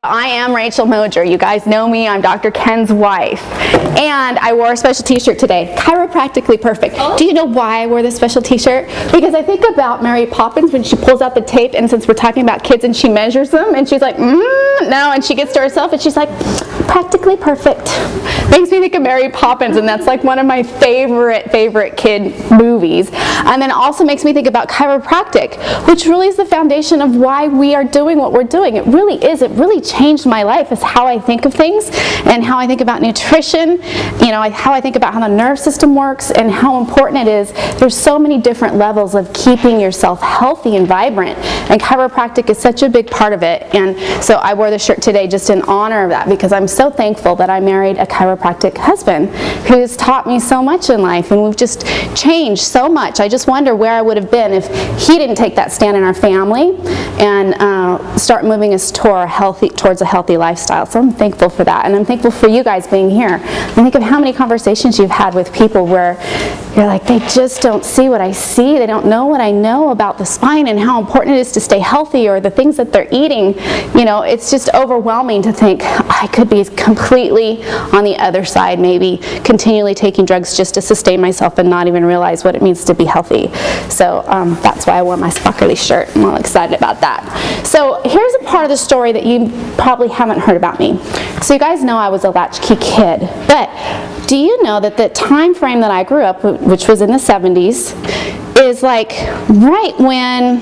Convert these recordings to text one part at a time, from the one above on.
I am Rachel Mojer. You guys know me. I'm Dr. Ken's wife. And I wore a special t-shirt today, Chiropractically Perfect. Oh. Do you know why I wore this special t-shirt? Because I think about Mary Poppins when she pulls out the tape, and since we're talking about kids, and she measures them, and she's like, no, and she gets to herself, and she's like, practically perfect. Makes me think of Mary Poppins, and that's like one of my favorite kid movies. And then also makes me think about chiropractic, which really is the foundation of why we are doing what we're doing. It really is. It really changed my life is how I think of things and how I think about nutrition, how I think about how the nerve system works and how important it is. There's so many different levels of keeping yourself healthy and vibrant, and chiropractic is such a big part of it. And so I wore this shirt today just in honor of that, because I'm so thankful that I married a chiropractic husband who's taught me so much in life, and we've just changed so much. I just wonder where I would have been if he didn't take that stand in our family and start moving us towards a healthy lifestyle. So I'm thankful for that, and I'm thankful for you guys being here. And think of how many conversations you've had with people where you're like, they just don't see what I see, they don't know what I know about the spine and how important it is to stay healthy, or the things that they're eating. It's just overwhelming to think I could be completely on the other side, maybe continually taking drugs just to sustain myself and not even realize what it means to be healthy. So that's why I wore my sparkly shirt. I'm all excited about that. So here's a part of the story that you probably haven't heard about me. So you guys know I was a latchkey kid, but do you know that the time frame that I grew up, which was in the 70s, is like right when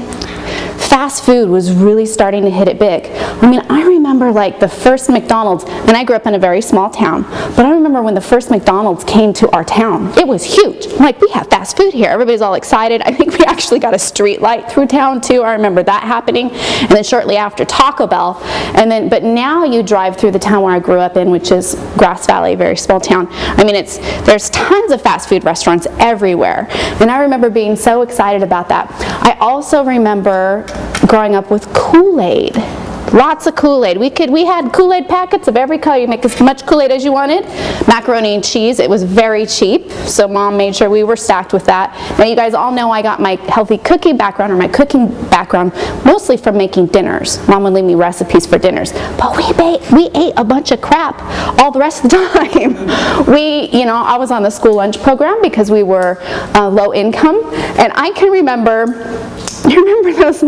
fast food was really starting to hit it big. I remember like the first McDonald's, and I grew up in a very small town, but I remember when the first McDonald's came to our town. It was huge. We have fast food here. Everybody's all excited. I think we actually got a street light through town too. I remember that happening. And then shortly after, Taco Bell. But now you drive through the town where I grew up in, which is Grass Valley, a very small town. There's tons of fast food restaurants everywhere. And I remember being so excited about that. I also remember growing up with Kool-Aid. Lots of Kool-Aid. We had Kool-Aid packets of every color. You make as much Kool-Aid as you wanted. Macaroni and cheese. It was very cheap, so Mom made sure we were stacked with that. Now you guys all know I got my healthy cooking background, or my cooking background, mostly from making dinners. Mom would leave me recipes for dinners. But we ate a bunch of crap all the rest of the time. I was on the school lunch program because we were low income, and I can remember those,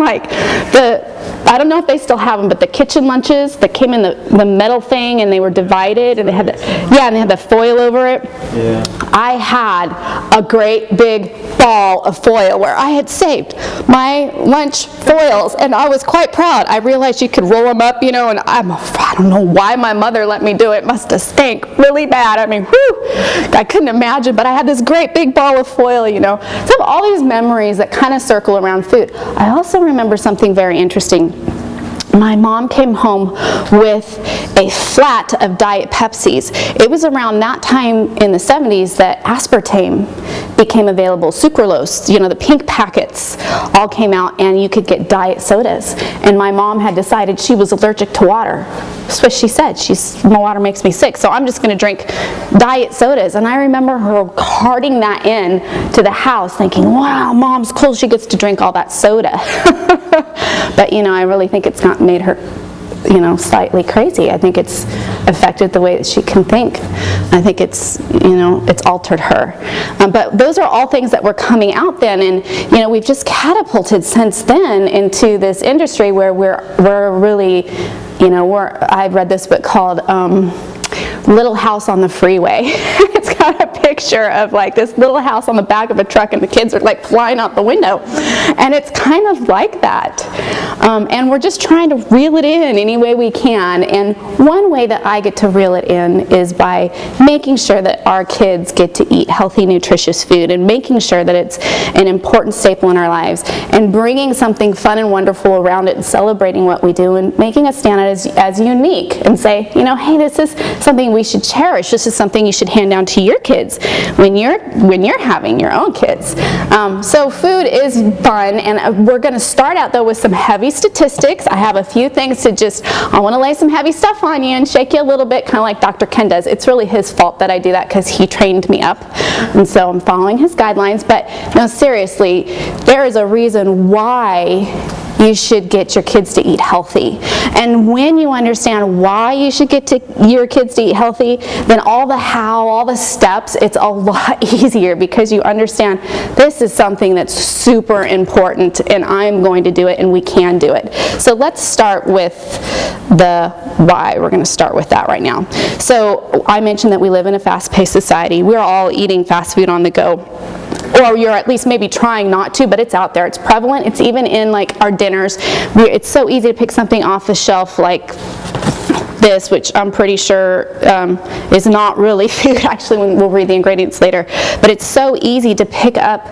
I don't know if they still have them, but the kitchen lunches that came in the metal thing, and they were divided, and they had the foil over it. Yeah. I had a great big ball of foil where I had saved my lunch foils, and I was quite proud. I realized you could roll them up, and I don't know why my mother let me do it. It must have stank really bad. I couldn't imagine, but I had this great big ball of foil, So I have all these memories that kind of circle around food. I also remember something very interesting. My mom came home with a flat of Diet Pepsis. It was around that time in the 70s that aspartame became available, sucralose, the pink packets all came out, and you could get diet sodas. And my mom had decided she was allergic to water. That's what she said. My water makes me sick, so I'm just going to drink diet sodas. And I remember her carting that in to the house thinking, wow, Mom's cool, she gets to drink all that soda. But I really think it's not made her slightly crazy. I think it's affected the way that she can think. I think it's altered her. But those are all things that were coming out then, and we've just catapulted since then into this industry where we're really, I've read this book called Little House on the Freeway. It's got a picture of this little house on the back of a truck, and the kids are flying out the window, and it's kind of like that. And we're just trying to reel it in any way we can, and one way that I get to reel it in is by making sure that our kids get to eat healthy, nutritious food, and making sure that it's an important staple in our lives, and bringing something fun and wonderful around it, and celebrating what we do, and making us stand out as unique, and say, hey, this is something we should cherish. This is something you should hand down to your kids when you're having your own kids. So food is fun, and we're going to start out though with some heavy statistics. I have a few things I want to lay some heavy stuff on you and shake you a little bit, kind of like Dr. Ken does. It's really his fault that I do that because he trained me up, and so I'm following his guidelines. But no, seriously, there is a reason why you should get your kids to eat healthy. And when you understand why you should get your kids to eat healthy, then all the how, all the steps, it's a lot easier because you understand this is something that's super important and I'm going to do it and we can do it. So let's start with the why. We're going to start with that right now. So I mentioned that we live in a fast-paced society. We're all eating fast food on the go. Or you're at least maybe trying not to, but it's out there. It's prevalent. It's even in like our dinners. It's so easy to pick something off the shelf like this, which I'm pretty sure is not really food, actually, when we'll read the ingredients later. But it's so easy to pick up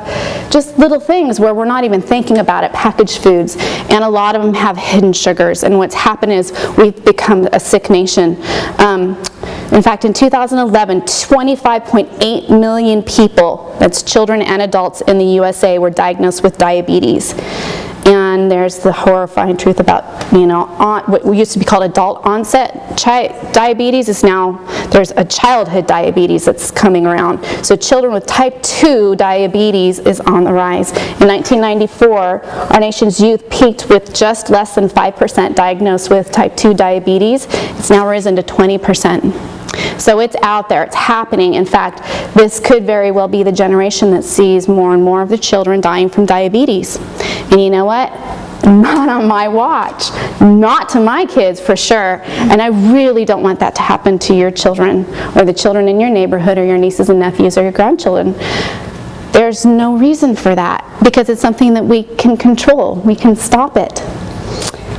just little things where we're not even thinking about it, packaged foods. And a lot of them have hidden sugars. And what's happened is we've become a sick nation. In fact, in 2011, 25.8 million people, that's children and adults in the USA, were diagnosed with diabetes. And there's the horrifying truth about, what used to be called adult onset diabetes is now, there's a childhood diabetes that's coming around. So children with type 2 diabetes is on the rise. In 1994, our nation's youth peaked with just less than 5% diagnosed with type 2 diabetes. It's now risen to 20%. So it's out there, it's happening. In fact, this could very well be the generation that sees more and more of the children dying from diabetes. And you know what? Not on my watch. Not to my kids, for sure. And I really don't want that to happen to your children or the children in your neighborhood or your nieces and nephews or your grandchildren. There's no reason for that because it's something that we can control. We can stop it.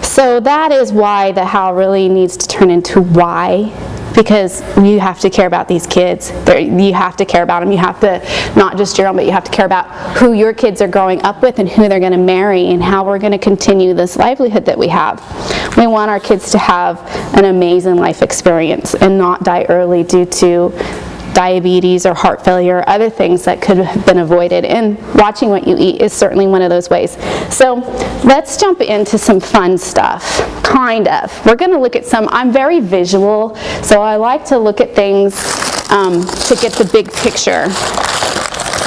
So that is why the how really needs to turn into why. Because you have to care about these kids. You have to care about them. You have to, not just your own, but you have to care about who your kids are growing up with and who they're going to marry and how we're going to continue this livelihood that we have. We want our kids to have an amazing life experience and not die early due to diabetes or heart failure or other things that could have been avoided. And watching what you eat is certainly one of those ways. So let's jump into some fun stuff, kind of. We're going to look at some, I'm very visual, so I like to look at things to get the big picture.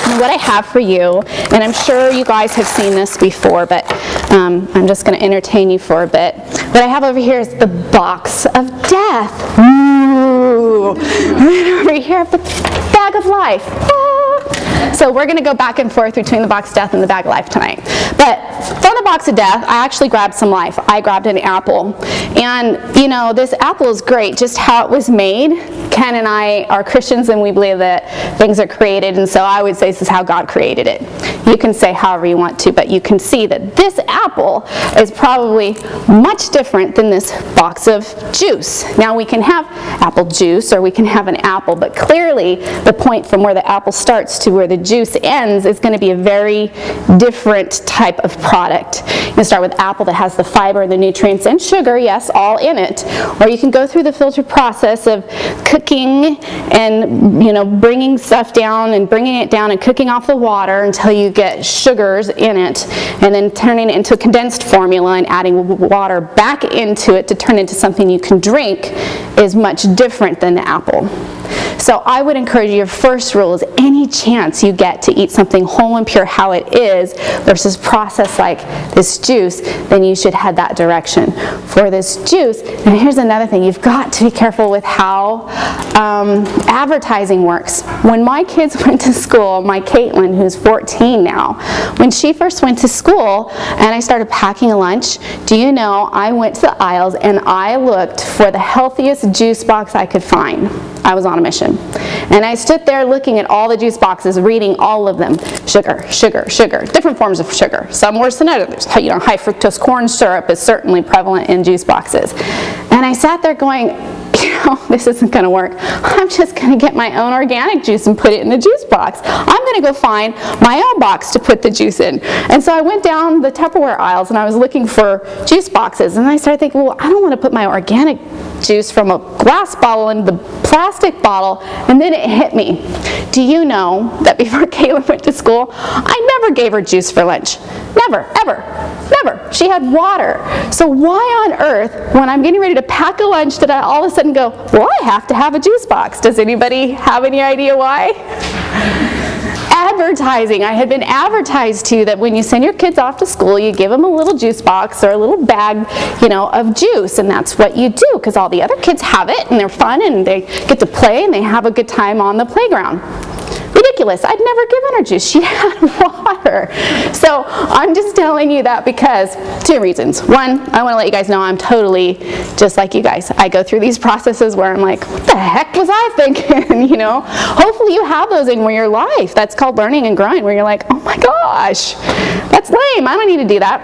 And what I have for you, and I'm sure you guys have seen this before, but I'm just going to entertain you for a bit. What I have over here is the box of death. Ooh. And over here I have the bag of life. Ah. So we're going to go back and forth between the box of death and the bag of life tonight. But from the box of death, I actually grabbed some life. I grabbed an apple. And, this apple is great, just how it was made. Ken and I are Christians and we believe that things are created, and so I would say this is how God created it. You can say however you want to, but you can see that this apple is probably much different than this box of juice. Now we can have apple juice or we can have an apple, but clearly the point from where the apple starts to where the juice ends is going to be a very different type of product. You can start with apple that has the fiber, the nutrients, and sugar, yes, all in it. Or you can go through the filter process of cooking and bringing stuff down and bringing it down and cooking off the water until you get sugars in it, and then turning it into a condensed formula and adding water back into it to turn into something you can drink is much different than the apple. So I would encourage you, your first rule is any chance you get to eat something whole and pure how it is versus processed like this juice, then you should head that direction. For this juice, and here's another thing, you've got to be careful with how advertising works. When my kids went to school, my Caitlin, who's 14 now, when she first went to school and I started packing a lunch, do you know, I went to the aisles and I looked for the healthiest juice box I could find. I was on a mission. And I stood there looking at all the juice boxes, reading all of them. Sugar, sugar, sugar. Different forms of sugar. Some worse than others. High fructose corn syrup is certainly prevalent in juice boxes. And I sat there going, this isn't going to work. I'm just going to get my own organic juice and put it in the juice box. I'm going to go find my own box to put the juice in. And so I went down the Tupperware aisles and I was looking for juice boxes. And I started thinking, well, I don't want to put my organic juice from a glass bottle into the plastic bottle. And then it hit me. Do you know that before Kayla went to school, I never gave her juice for lunch? Never, ever, never. She had water. So why on earth, when I'm getting ready to pack a lunch, did I all of a sudden go, well, I have to have a juice box? Does anybody have any idea why? advertising. I had been advertised to that when you send your kids off to school, you give them a little juice box or a little bag, of juice, and that's what you do because all the other kids have it and they're fun and they get to play and they have a good time on the playground. Ridiculous. I'd never given her juice. She had water. So I'm just telling you that because 2 reasons. One, I want to let you guys know I'm totally just like you guys. I go through these processes where I'm like, what the heck was I thinking? Hopefully you have those in your life. That's called learning and growing, where you're like, oh my gosh, that's lame. I don't need to do that.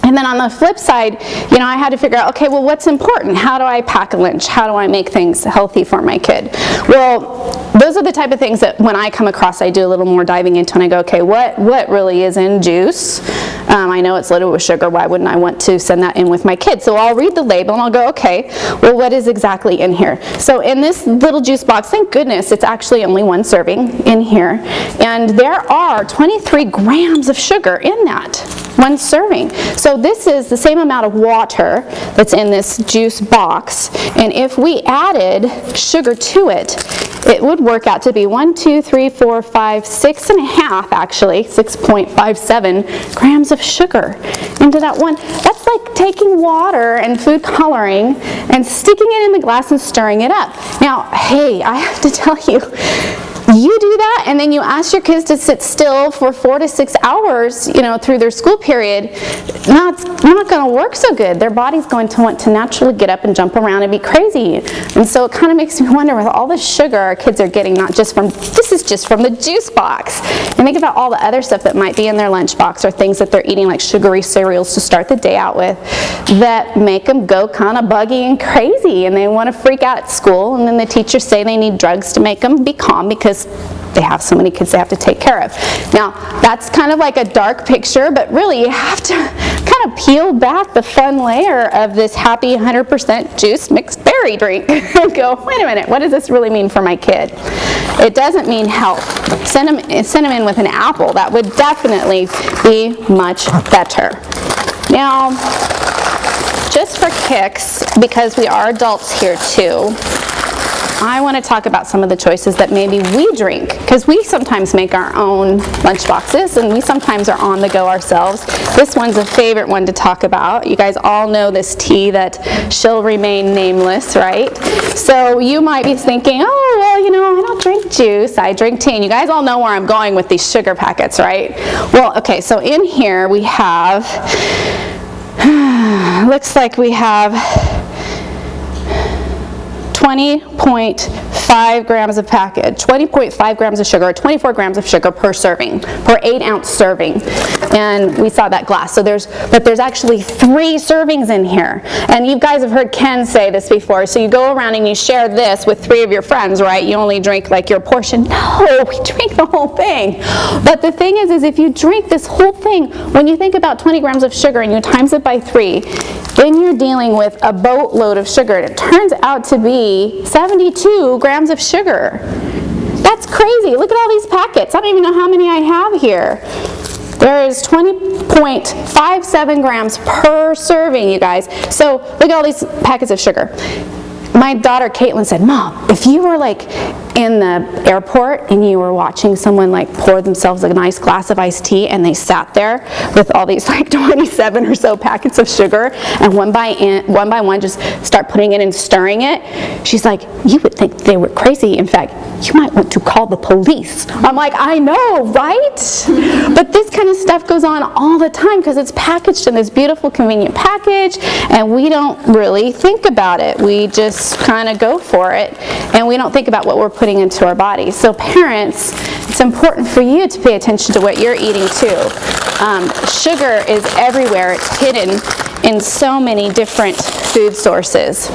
And then on the flip side, I had to figure out, okay, well, what's important? How do I pack a lunch? How do I make things healthy for my kid? Well, those are the type of things that when I come across, I do a little more diving into, and I go, okay, what really is in juice? I know it's loaded with sugar. Why wouldn't I want to send that in with my kids? So I'll read the label and I'll go, okay, well, what is exactly in here? So in this little juice box, thank goodness, it's actually only 1 serving in here. And there are 23 grams of sugar in that 1 serving. So this is the same amount of water that's in this juice box. And if we added sugar to it, it would work out to be 1, 2, 3, 4, 5, 6.5, actually, 6.57 grams of sugar into that one. That's like taking water and food coloring and sticking it in the glass and stirring it up. Now, hey, I have to tell you, you do that and then you ask your kids to sit still for 4 to 6 hours, through their school period, not going to work so good. Their body's going to want to naturally get up and jump around and be crazy. And so it kind of makes me wonder, with all the sugar our kids are getting, this is just from the juice box. And think about all the other stuff that might be in their lunchbox or things that they're eating, like sugary cereals to start the day out with, that make them go kind of buggy and crazy and they want to freak out at school. And then the teachers say they need drugs to make them be calm because they have so many kids they have to take care of. Now, that's kind of like a dark picture, but really you have to kind of peel back the fun layer of this happy 100% juice mixed berry drink and go, wait a minute, what does this really mean for my kid? It doesn't mean health. Send them in with an apple. That would definitely be much better. Now, just for kicks, because we are adults here too, I want to talk about some of the choices that maybe we drink, because we sometimes make our own lunch boxes and we sometimes are on the go ourselves. This one's a favorite one to talk about. You guys all know this tea that shall remain nameless, right? So you might be thinking, oh, well, I don't drink juice, I drink tea. And you guys all know where I'm going with these sugar packets, right? Well, okay, so in here we have, looks like we have 20.5 grams of package, 20.5 grams of sugar, or 24 grams of sugar per serving, per 8-ounce serving. And we saw that glass. So there's actually 3 servings in here. And you guys have heard Ken say this before. So you go around and you share this with 3 of your friends, right? You only drink like your portion. No, we drink the whole thing. But the thing is if you drink this whole thing, when you think about 20 grams of sugar and you times it by 3, then you're dealing with a boatload of sugar. And it turns out to be 72 grams of sugar. That's crazy. Look at all these packets. I don't even know how many I have here. There is 20.57 grams per serving, you guys. So look at all these packets of sugar. My daughter Caitlin said, Mom, if you were like in the airport and you were watching someone like pour themselves a nice glass of iced tea and they sat there with all these like 27 or so packets of sugar and one by one just start putting it and stirring it, she's like, you would think they were crazy. In fact, you might want to call the police. I'm like, I know, right? But this kind of stuff goes on all the time because it's packaged in this beautiful, convenient package and we don't really think about it. We just kind of go for it and we don't think about what we're putting into our bodies. So parents, it's important for you to pay attention to what you're eating too. Sugar is everywhere. It's hidden in so many different food sources.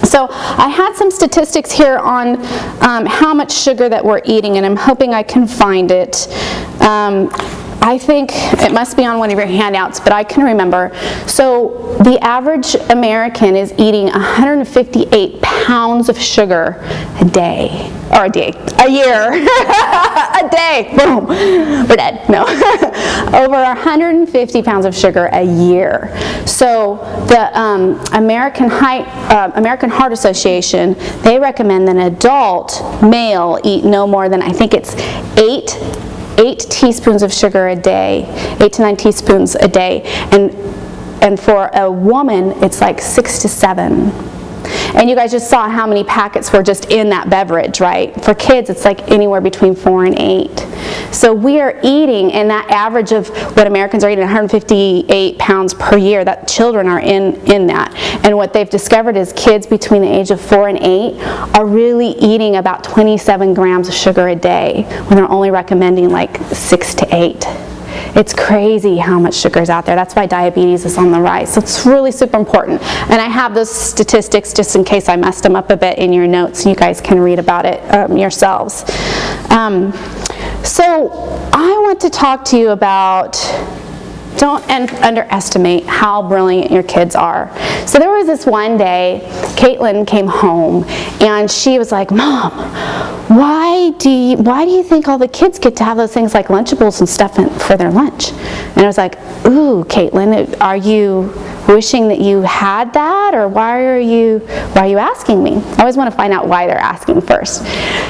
So I had some statistics here on how much sugar that we're eating, and I'm hoping I can find it. I think it must be on one of your handouts, but I can remember. So the average American is eating 158 pounds of sugar a day, or a year, a day. Boom. We're dead. No. Over 150 pounds of sugar a year. So the American Heart Association, they recommend that an adult male eat no more than, I think it's 8 teaspoons of sugar a day, 8 to 9 teaspoons a day, and for a woman it's like 6 to 7. And you guys just saw how many packets were just in that beverage, right? For kids, it's like anywhere between 4 and 8. So we are eating, and that average of what Americans are eating, 158 pounds per year, that children are in that. And what they've discovered is kids between the age of 4 and 8 are really eating about 27 grams of sugar a day when they're only recommending like 6 to 8. It's crazy how much sugar is out there. That's why diabetes is on the rise. So it's really super important. And I have those statistics just in case I messed them up a bit in your notes. You guys can read about it yourselves. So I want to talk to you about, don't underestimate how brilliant your kids are. So there was this one day, Caitlin came home and she was like, Mom, why do you think all the kids get to have those things like Lunchables and stuff for their lunch? And I was like, ooh, Caitlin, are you wishing that you had that, or why are you asking me? I always want to find out why they're asking first.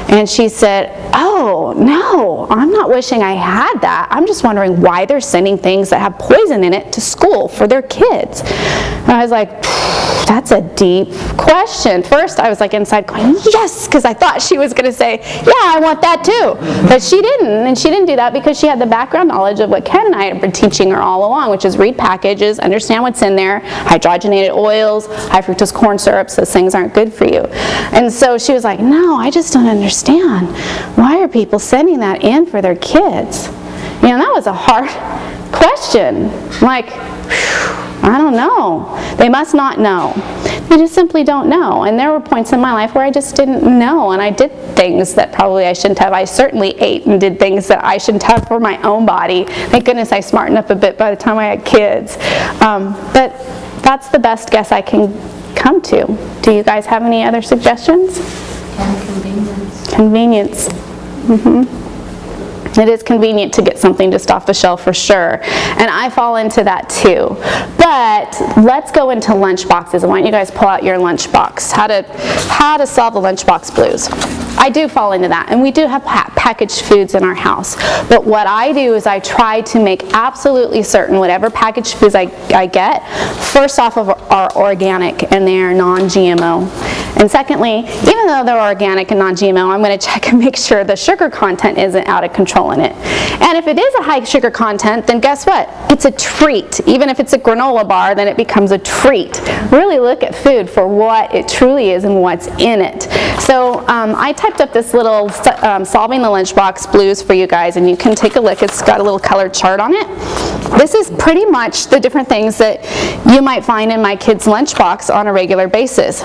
And she said, oh, no, I'm not wishing I had that. I'm just wondering why they're sending things that have poison in it to school for their kids. And I was like, that's a deep question. First, I was like inside going, yes, because I thought she was going to say, yeah, I want that too. But she didn't, and she didn't do that because she had the background knowledge of what Ken and I have been teaching her all along, which is read packages, understand what's in there, hydrogenated oils, high fructose corn syrups, those things aren't good for you. And so she was like, no, I just don't understand. Why are people sending that in for their kids? You know, that was a hard question. Like, I don't know. They must not know. They just simply don't know. And there were points in my life where I just didn't know, and I did things that probably I shouldn't have. I certainly ate and did things that I shouldn't have for my own body. Thank goodness I smartened up a bit by the time I had kids. But that's the best guess I can come to. Do you guys have any other suggestions? Convenience. Convenience. It is convenient to get something just off the shelf for sure. And I fall into that too. But let's go into lunch boxes. Why don't you guys pull out your lunch box? How to solve the lunchbox blues. I do fall into that. And we do have packaged foods in our house. But what I do is I try to make absolutely certain whatever packaged foods I get, first off are organic and they are non-GMO. And secondly, even though they're organic and non-GMO, I'm going to check and make sure the sugar content isn't out of control in it. And if it is a high sugar content, then guess what? It's a treat. Even if it's a granola bar, then it becomes a treat. Really look at food for what it truly is and what's in it. So I typed up this little Solving the Lunchbox Blues for you guys, and you can take a look. It's got a little colored chart on it. This is pretty much the different things that you might find in my kids' lunchbox on a regular basis.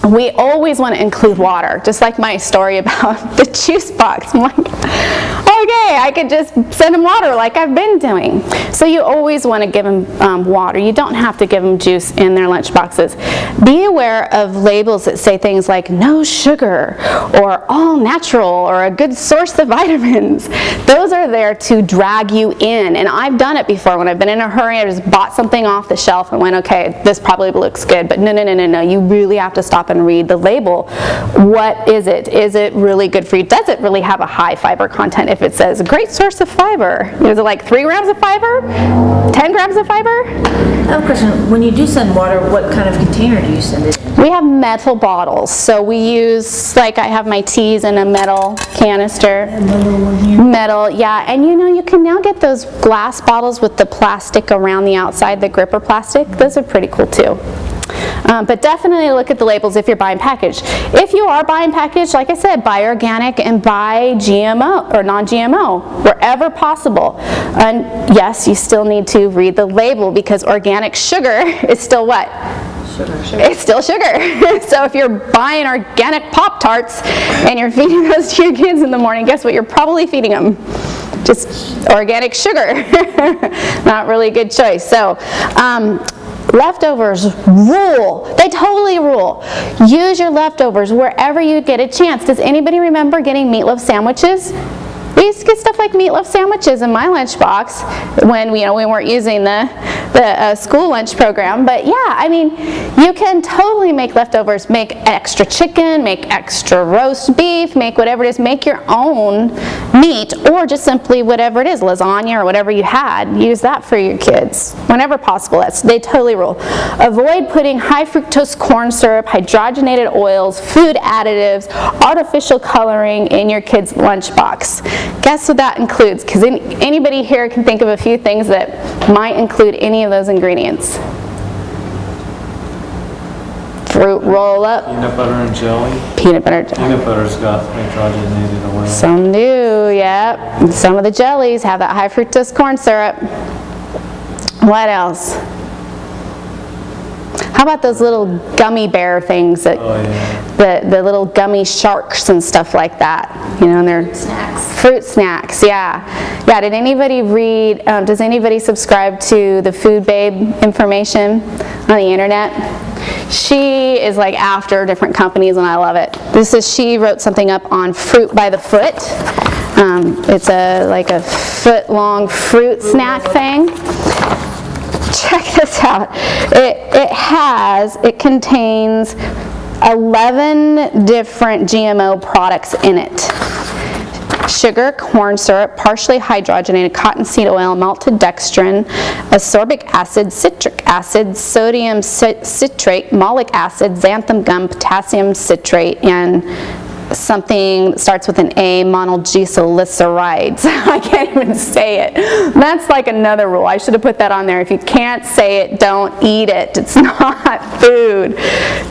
We always want to include water, just like my story about the juice box. I'm like, okay, I could just send them water like I've been doing. So you always want to give them water. You don't have to give them juice in their lunch boxes. Be aware of labels that say things like no sugar or all natural or a good source of vitamins. Those are there to drag you in. And I've done it before when I've been in a hurry. I just bought something off the shelf and went, okay, this probably looks good. But no. You really have to stop and read the label. What is it? Is it really good for you? Does it really have a high fiber content? If it says great source of fiber, is it like 3 grams of fiber? 10 grams of fiber? I have a question. When you do send water, what kind of container do you send it in? We have metal bottles. So we use, like I have my teas in a metal canister. And the little one here. Metal, yeah. And you know, you can now get those glass bottles with the plastic around the outside, the gripper plastic. Those are pretty cool too. But definitely look at the labels if you're buying packaged. If you are buying packaged, like I said, buy organic and buy GMO or non-GMO wherever possible. And yes, you still need to read the label because organic sugar is still what? Sugar. It's still sugar. So if you're buying organic Pop-Tarts and you're feeding those to your kids in the morning, guess what? You're probably feeding them just organic sugar. Not really a good choice. So leftovers rule. They totally rule. Use your leftovers wherever you get a chance. Does anybody remember getting meatloaf sandwiches? We used to get stuff like meatloaf sandwiches in my lunchbox when we weren't using the school lunch program. But yeah, I mean, you can totally make leftovers. Make extra chicken, make extra roast beef, make whatever it is. Make your own meat, or just simply whatever it is, lasagna or whatever you had. Use that for your kids whenever possible. They totally rule. Avoid putting high fructose corn syrup, hydrogenated oils, food additives, artificial coloring in your kids' lunchbox. Guess what that includes? Because anybody here can think of a few things that might include any of those ingredients. Fruit roll-up. Peanut butter and jelly. Peanut butter jelly. Peanut butter's got hydrogenated oil. Some do, yep. Some of the jellies have that high fructose corn syrup. What else? How about those little gummy bear things that the little gummy sharks and stuff like that? And they're fruit snacks. Yeah. Did anybody read? Does anybody subscribe to the Food Babe information on the internet? She is like after different companies, and I love it. She wrote something up on fruit by the foot. It's like a foot-long fruit snack thing. Check this out. It contains 11 different GMO products in it. Sugar, corn syrup, partially hydrogenated cottonseed oil, malted dextrin, ascorbic acid, citric acid, sodium citrate, malic acid, xanthan gum, potassium citrate, and something that starts with an A, monoglycerides. I can't even say it. That's like another rule. I should have put that on there. If you can't say it, don't eat it. It's not food.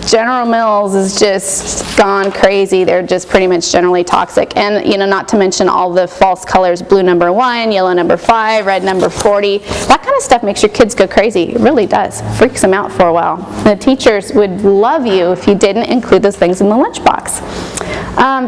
General Mills is just gone crazy. They're just pretty much generally toxic. And not to mention all the false colors, blue number 1, yellow number 5, red number 40. That kind of stuff makes your kids go crazy. It really does. Freaks them out for a while. The teachers would love you if you didn't include those things in the lunchbox.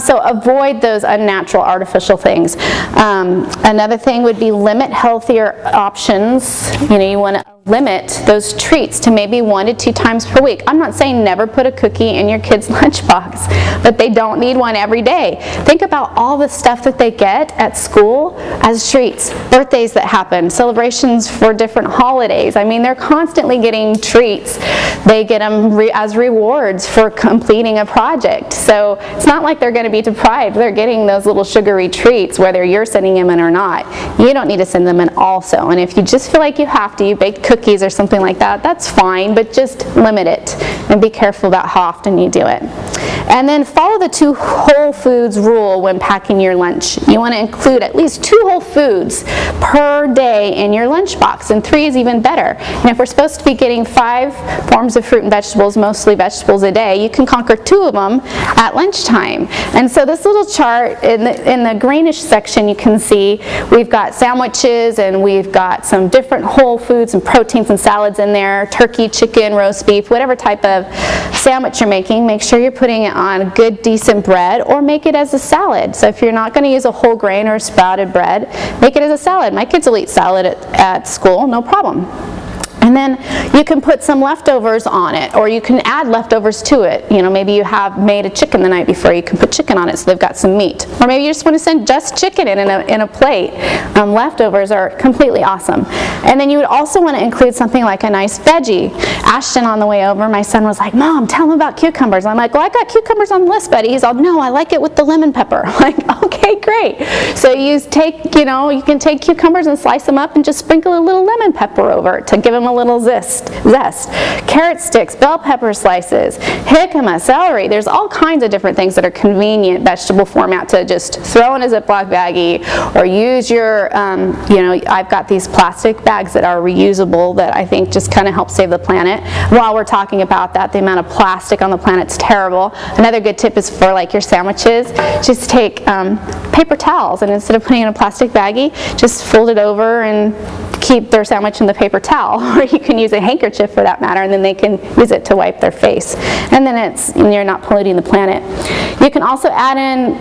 So avoid those unnatural artificial things. Another thing would be limit healthier options. You want to limit those treats to maybe 1 to 2 times per week. I'm not saying never put a cookie in your kid's lunchbox, but they don't need one every day. Think about all the stuff that they get at school as treats, birthdays that happen, celebrations for different holidays. I mean, they're constantly getting treats. They get them as rewards for completing a project. So it's not like they're going to be deprived. They're getting those little sugary treats whether you're sending them in or not. You don't need to send them in also. And if you just feel like you have to, you bake cookies or something like that, that's fine, but just limit it and be careful about how often you do it. And then follow the 2 whole foods rule when packing your lunch. You want to include at least 2 whole foods per day in your lunchbox, and 3 is even better. And if we're supposed to be getting 5 forms of fruit and vegetables, mostly vegetables a day, you can conquer 2 of them at lunchtime. And so this little chart, in the greenish section, you can see we've got sandwiches and we've got some different whole foods and proteins and salads in there, turkey, chicken, roast beef, whatever type of sandwich you're making. Make sure you're putting it on good, decent bread, or make it as a salad. So if you're not going to use a whole grain or sprouted bread, make it as a salad. My kids will eat salad at school, no problem. And then you can put some leftovers on it, or you can add leftovers to it. Maybe you have made a chicken the night before, you can put chicken on it so they've got some meat. Or maybe you just want to send just chicken in a plate. Leftovers are completely awesome. And then you would also want to include something like a nice veggie. Ashton, on the way over, my son was like, "Mom, tell him about cucumbers." I'm like, "Well, I got cucumbers on the list, buddy." He's all, "No, I like it with the lemon pepper." I'm like, okay, great. So you can take cucumbers and slice them up and just sprinkle a little lemon pepper over it to give them a little zest. Carrot sticks, bell pepper slices, jicama, celery. There's all kinds of different things that are convenient vegetable format to just throw in a Ziploc baggie, or use your, I've got these plastic bags that are reusable that I think just kind of help save the planet. While we're talking about that, the amount of plastic on the planet's terrible. Another good tip is for like your sandwiches, just take paper towels, and instead of putting it in a plastic baggie, just fold it over and keep their sandwich in the paper towel. Or you can use a handkerchief for that matter, and then they can use it to wipe their face. And then you're not polluting the planet. You can also add in,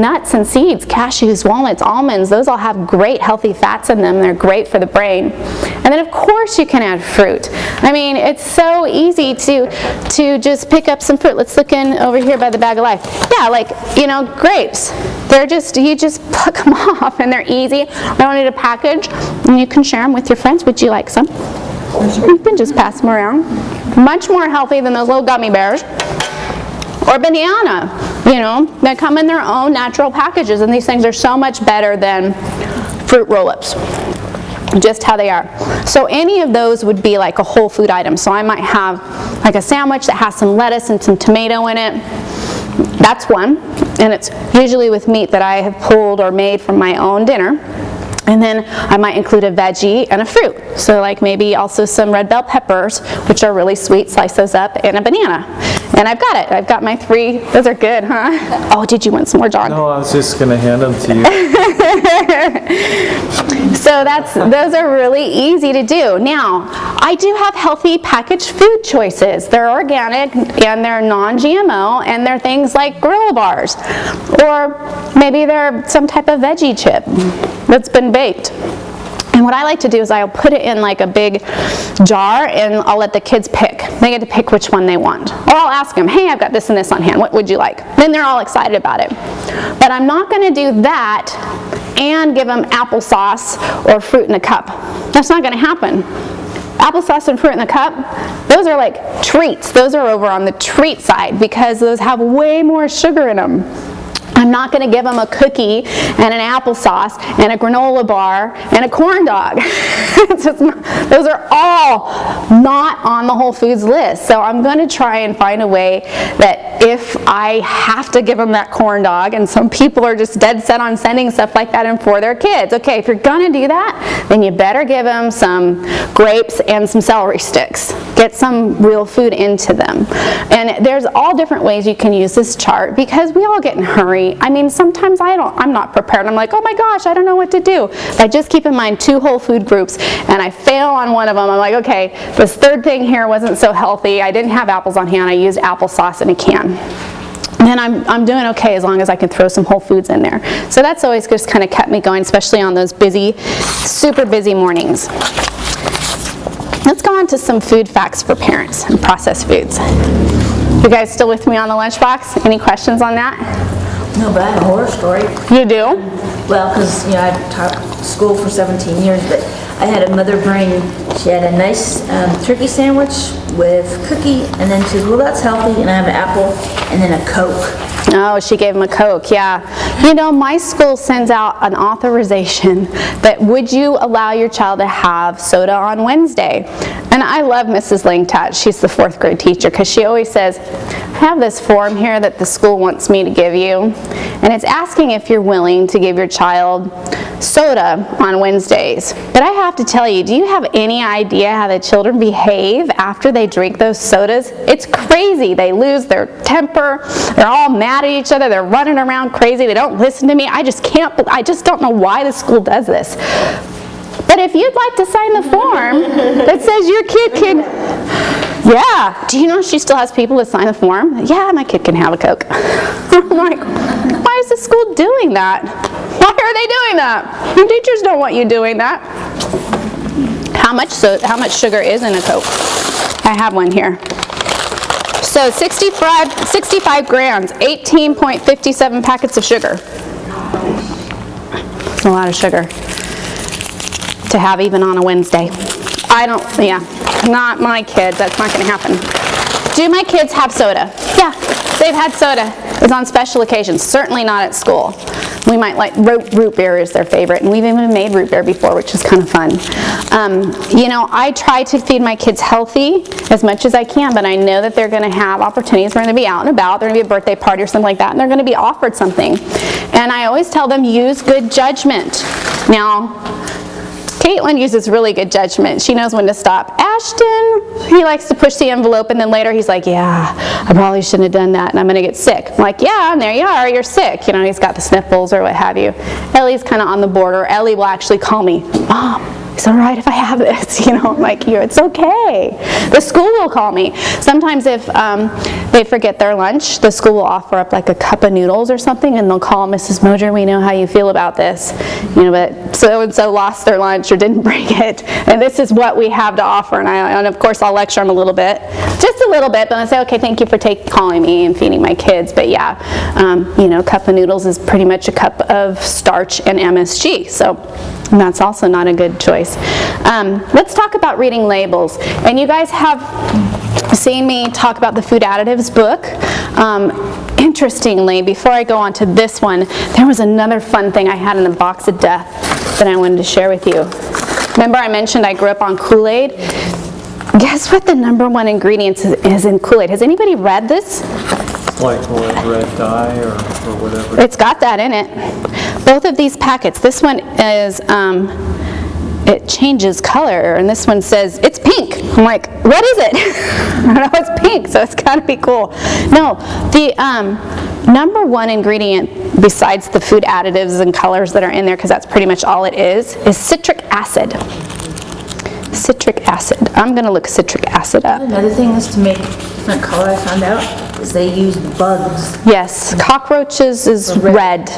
nuts and seeds, cashews, walnuts, almonds. Those all have great healthy fats in them. They're great for the brain. And then of course you can add fruit. I mean, it's so easy to just pick up some fruit. Let's look in over here by the Bag of Life. Yeah, grapes. You just pluck them off and they're easy. I don't need a package, and you can share them with your friends. Would you like some? You can just pass them around. Much more healthy than those little gummy bears. Or banana, they come in their own natural packages, and these things are so much better than fruit roll-ups, just how they are. So any of those would be like a whole food item. So I might have like a sandwich that has some lettuce and some tomato in it. That's one, and it's usually with meat that I have pulled or made from my own dinner. And then I might include a veggie and a fruit. So like maybe also some red bell peppers, which are really sweet, slice those up, and a banana. And I've got it. I've got my 3. Those are good, huh? Oh, did you want some more, John? No, I was just going to hand them to you. So those are really easy to do. Now, I do have healthy packaged food choices. They're organic and they're non-GMO, and they're things like granola bars, or maybe they're some type of veggie chip that's been baked. And what I like to do is I'll put it in like a big jar, and I'll let the kids pick. They get to pick which one they want. Or I'll ask them, hey, I've got this and this on hand. What would you like? Then they're all excited about it. But I'm not going to do that and give them applesauce or fruit in a cup. That's not going to happen. Applesauce and fruit in the cup, those are like treats. Those are over on the treat side because those have way more sugar in them. I'm not going to give them a cookie and an applesauce and a granola bar and a corn dog. Those are all not on the Whole Foods list. So I'm going to try and find a way that if I have to give them that corn dog, and some people are just dead set on sending stuff like that in for their kids. Okay, if you're going to do that, then you better give them some grapes and some celery sticks. Get some real food into them. And there's all different ways you can use this chart because we all get in a hurry. I mean, sometimes I'm not prepared. I'm like, oh my gosh, I don't know what to do. But I just keep in mind 2 whole food groups, and I fail on one of them. I'm like, okay, this third thing here wasn't so healthy. I didn't have apples on hand. I used applesauce in a can. And then I'm doing okay as long as I can throw some whole foods in there. So that's always just kind of kept me going, especially on those busy, super busy mornings. Let's go on to some food facts for parents and processed foods. You guys still with me on the lunchbox? Any questions on that? No, but I have a horror story. You do? Well, because, I've taught school for 17 years, but I had a mother bring, she had a nice turkey sandwich with cookie, and then she said, well, that's healthy, and I have an apple, and then a Coke. Oh, she gave him a Coke, yeah. My school sends out an authorization that would you allow your child to have soda on Wednesday? And I love Mrs. Langtat. She's the 4th grade teacher because she always says, I have this form here that the school wants me to give you, and it's asking if you're willing to give your child soda on Wednesdays. But I have to tell you, do you have any idea how the children behave after they drink those sodas? It's crazy. They lose their temper. They're all mad at each other. They're running around crazy. They don't listen to me. I just don't know why the school does this. But if you'd like to sign the form that says your kid can, yeah. Do you know she still has people to sign the form? Yeah, my kid can have a Coke. I'm like, why is the school doing that? Why are they doing that? Your teachers don't want you doing that. How much sugar is in a Coke? I have one here. So 65 grams, 18.57 packets of sugar. That's a lot of sugar to have even on a Wednesday. Not my kids. That's not going to happen. Do my kids have soda? Yeah, they've had soda. It's on special occasions, certainly not at school. We might like root beer is their favorite, and we've even made root beer before, which is kind of fun. I try to feed my kids healthy as much as I can, but I know that they're going to have opportunities. They're going to be out and about. They're going to be a birthday party or something like that, and they're going to be offered something. And I always tell them, use good judgment. Now, Caitlin uses really good judgment. She knows when to stop. Ashton, he likes to push the envelope, and then later he's like, yeah, I probably shouldn't have done that, and I'm going to get sick. I'm like, yeah, and there you are, you're sick. He's got the sniffles or what have you. Ellie's kind of on the border. Ellie will actually call me, Mom, "Is it all right if I have this?" You know, I'm like, "It's okay." The school will call me. Sometimes if they forget their lunch, the school will offer up like a cup of noodles or something, and they'll call, "Mrs. Moser, we know how you feel about this. You know, but so-and-so lost their lunch or didn't bring it, and this is what we have to offer." And of course, I'll lecture them a little bit, just a little bit, but I say, "Okay, thank you for calling me and feeding my kids." But yeah, you know, a cup of noodles is pretty much a cup of starch and MSG, so that's also not a good choice. Let's talk about reading labels. And you guys have seen me talk about the Food Additives book. Interestingly, before I go on to this one, there was another fun thing I had in the box of death that I wanted to share with you. Remember I mentioned I grew up on Kool-Aid? Guess what the #1 ingredient is in Kool-Aid? Has anybody read this? Like what, red dye or whatever? It's got that in it. Both of these packets. This one is, it changes color, and this one says, "It's pink." I'm like, what is it? I know it's pink, so it's gotta be cool. No, the #1 ingredient, besides the food additives and colors that are in there, because that's pretty much all it is citric acid. Citric acid. I'm gonna look citric acid up. Another thing is to make different color, I found out, is they use bugs. Yes, cockroaches is red.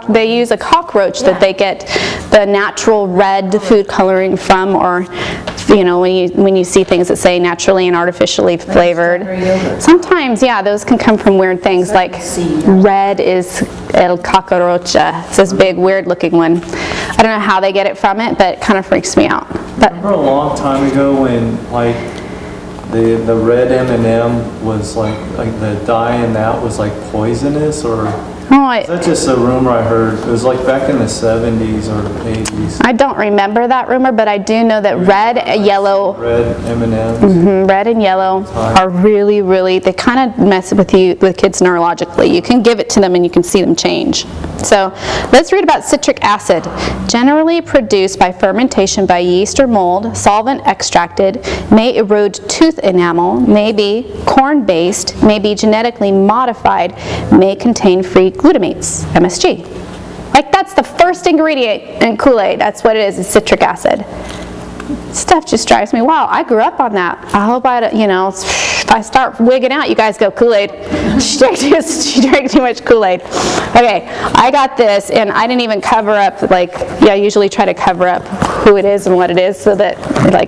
They use a cockroach that they get the natural red food coloring from, or you know, when you see things that say naturally and artificially flavored. Sometimes, yeah, those can come from weird things, like red is el cockrocha. It's this big weird looking one. I don't know how they get it from it, but it kind of freaks me out. But Remember a long time ago when like the red M&M was like the dye in that was like poisonous, or that's just a rumor I heard. It was like back in the 70s or 80s. I don't remember that rumor, but I do know that red, yellow, red M&Ms. red and yellow are really, really, they kind of mess with kids neurologically. You can give it to them and you can see them change. So let's read about citric acid. Generally produced by fermentation by yeast or mold, solvent extracted, may erode tooth enamel, may be corn-based, may be genetically modified, may contain free glutamates, MSG. Like, that's the first ingredient in Kool-Aid. That's what it is citric acid. Stuff just drives me wild. I grew up on that. I hope if I start wigging out, you guys go, "Kool-Aid. She drank too much Kool-Aid." Okay, I got this, and I didn't even cover up, I usually try to cover up who it is and what it is so that,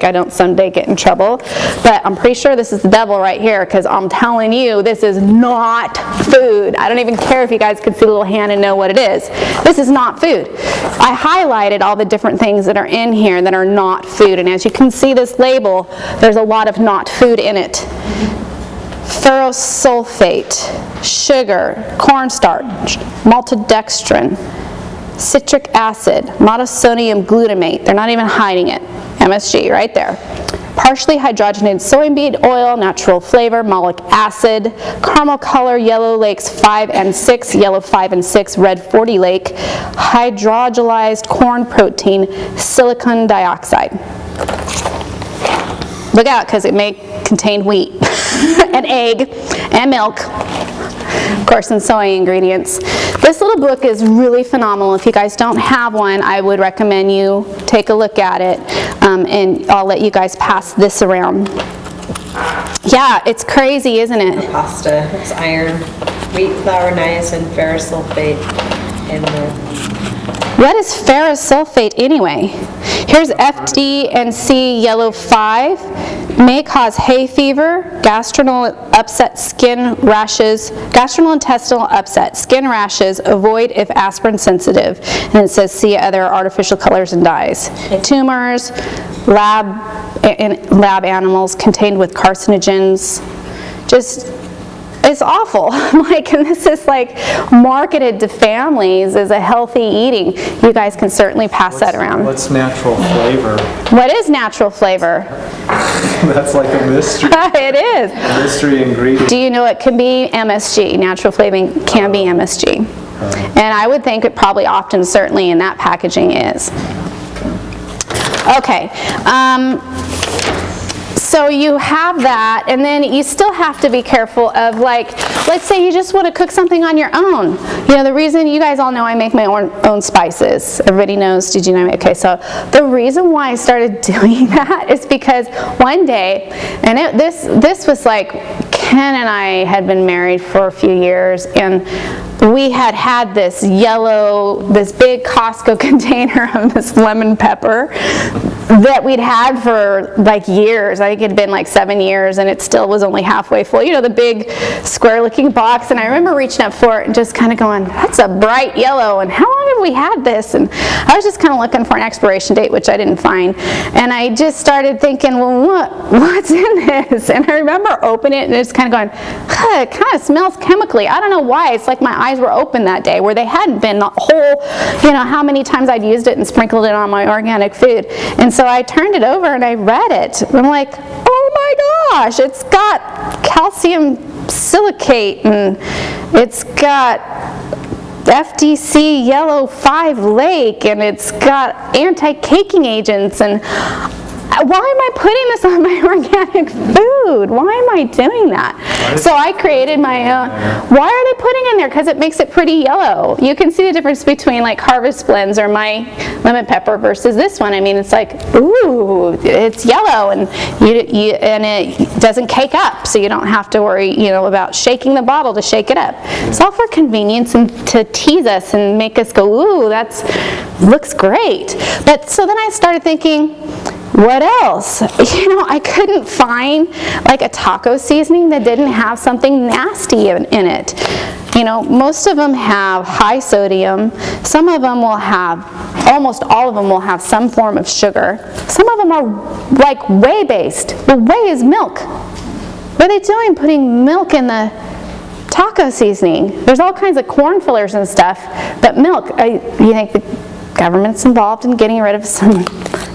I don't someday get in trouble. But I'm pretty sure this is the devil right here, because I'm telling you, this is not food. I don't even care if you guys could see a little hand and know what it is. This is not food. I highlighted all the different things that are in here that are not food, and as you can see this label, there's a lot of not food in it. Ferrosulfate, sugar, cornstarch, maltodextrin, citric acid, monosodium glutamate. They're not even hiding it. MSG right there. Partially hydrogenated soybean oil, natural flavor, malic acid, caramel color, yellow lakes 5 and 6, yellow 5 and 6, red 40 lake, hydrolyzed corn protein, silicon dioxide. Look out, because it may contain wheat and egg and milk, of course, and soy ingredients. This little book is really phenomenal. If you guys don't have one, I would recommend you take a look at it, and I'll let you guys pass this around. Yeah, it's crazy, isn't it? Pasta, it's iron, wheat flour, niacin, ferrous sulfate, and What is ferrous sulfate anyway? Here's FD&C yellow 5. May cause hay fever, gastrointestinal upset, skin rashes, gastrointestinal upset, skin rashes. Avoid if aspirin sensitive. And it says see other artificial colors and dyes. Tumors, lab animals contained with carcinogens. Just, it's awful. And this is marketed to families as a healthy eating. You guys can certainly pass that around. What's natural flavor? What is natural flavor? That's like a mystery. It is. A mystery ingredient. Do you know it can be MSG? Natural flavoring can be MSG. And I would think it probably often, certainly in that packaging is. Okay. So you have that, and then you still have to be careful of, like, let's say you just want to cook something on your own. You know, the reason, you guys all know I make my own spices. Everybody knows, did you know? Okay, so the reason why I started doing that is because one day, and this was like, Ken and I had been married for a few years, and we had this big Costco container of this lemon pepper that we'd had for like years. I think it had been like 7 years, and it still was only halfway full. You know, the big square looking box, and I remember reaching up for it and just kind of going, that's a bright yellow, and how long have we had this? And I was just kind of looking for an expiration date, which I didn't find, and I just started thinking, well, what's in this? And I remember opening it and just kind of going, it kind of smells chemically. I don't know why. It's like my eyes were open that day, where they hadn't been the whole, you know, how many times I'd used it and sprinkled it on my organic food. And so I turned it over and I read it. And I'm like, oh my gosh, it's got calcium silicate, and it's got FDC yellow 5 lake, and it's got anti-caking agents, and why am I putting this on my organic food? Why am I doing that? So I created my own. Why are they putting in there? Because it makes it pretty yellow. You can see the difference between like Harvest Blends or my lemon pepper versus this one. I mean, it's like, ooh, it's yellow, and and it doesn't cake up, so you don't have to worry, you know, about shaking the bottle to shake it up. It's all for convenience and to tease us and make us go, ooh, that's looks great. But so then I started thinking, what else? You know, I couldn't find like a taco seasoning that didn't have something nasty in it. You know, most of them have high sodium. Some of them will have, almost all of them will have some form of sugar. Some of them are like whey based. Well, whey is milk. What are they doing putting milk in the taco seasoning? There's all kinds of corn fillers and stuff, but milk, you think the government's involved in getting rid of some